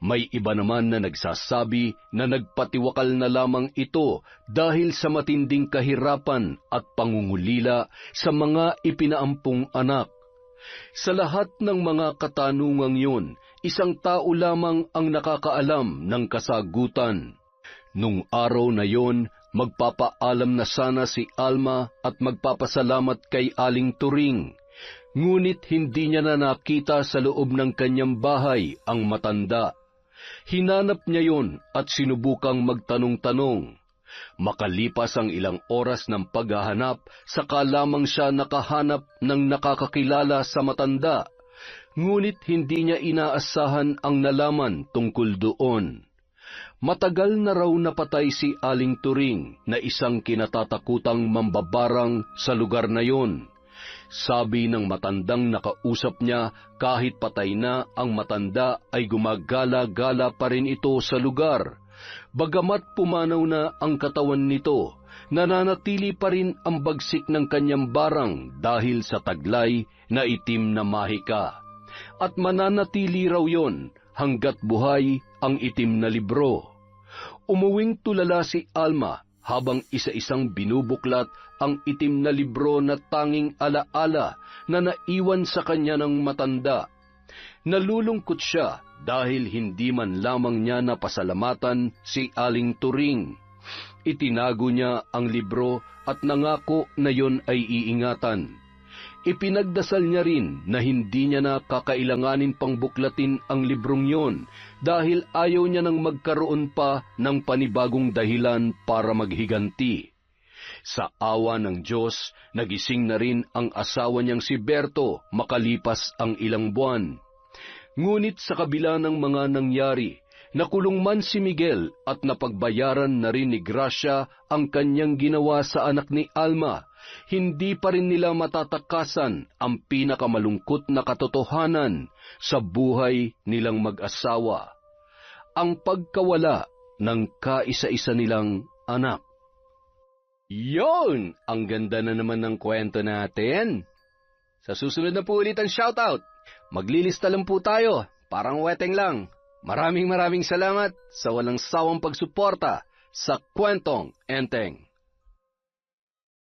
May iba naman na nagsasabi na nagpatiwakal na lamang ito dahil sa matinding kahirapan at pangungulila sa mga ipinaampong anak. Sa lahat ng mga katanungang yun, isang tao lamang ang nakakaalam ng kasagutan. Nung araw na yon, magpapaalam na sana si Alma at magpapasalamat kay Aling Turing. Ngunit hindi niya na nakita sa loob ng kanyang bahay ang matanda. Hinanap niya yon at sinubukang magtanong-tanong. Makalipas ang ilang oras ng paghahanap, saka lamang siya nakahanap ng nakakakilala sa matanda. Ngunit hindi niya inaasahan ang nalaman tungkol doon. Matagal na raw napatay si Aling Turing na isang kinatatakutang mambabarang sa lugar na yon. Sabi ng matandang nakausap niya, kahit patay na ang matanda ay gumagala-gala pa rin ito sa lugar. Bagamat pumanaw na ang katawan nito, nananatili pa rin ang bagsik ng kanyang barang dahil sa taglay na itim na mahika. At mananatili raw yon hanggat buhay ang itim na libro. Umuwing tulala si Alma habang isa-isang binubuklat ang itim na libro na tanging alaala na naiwan sa kanya ng matanda. Nalulungkot siya dahil hindi man lamang niya napasalamatan si Aling Turing. Itinago niya ang libro at nangako na yon ay iingatan. Ipinagdasal niya rin na hindi niya na kakailanganin pang buklatin ang librong yon dahil ayaw niya nang magkaroon pa ng panibagong dahilan para maghiganti. Sa awa ng Diyos, nagising na rin ang asawa niyang si Berto makalipas ang ilang buwan. Ngunit sa kabila ng mga nangyari, nakulong man si Miguel at napagbayaran na rin ni Gracia ang kanyang ginawa sa anak ni Alma. Hindi pa rin nila matatakasan ang pinakamalungkot na katotohanan sa buhay nilang mag-asawa, ang pagkawala ng kaisa-isa nilang anak. Yon! Ang ganda na naman ng kwento natin. Sa susunod na po ulit ang shoutout. Maglilista lang po tayo, parang weteng lang. Maraming salamat sa walang sawang pagsuporta sa Kwentong Enteng.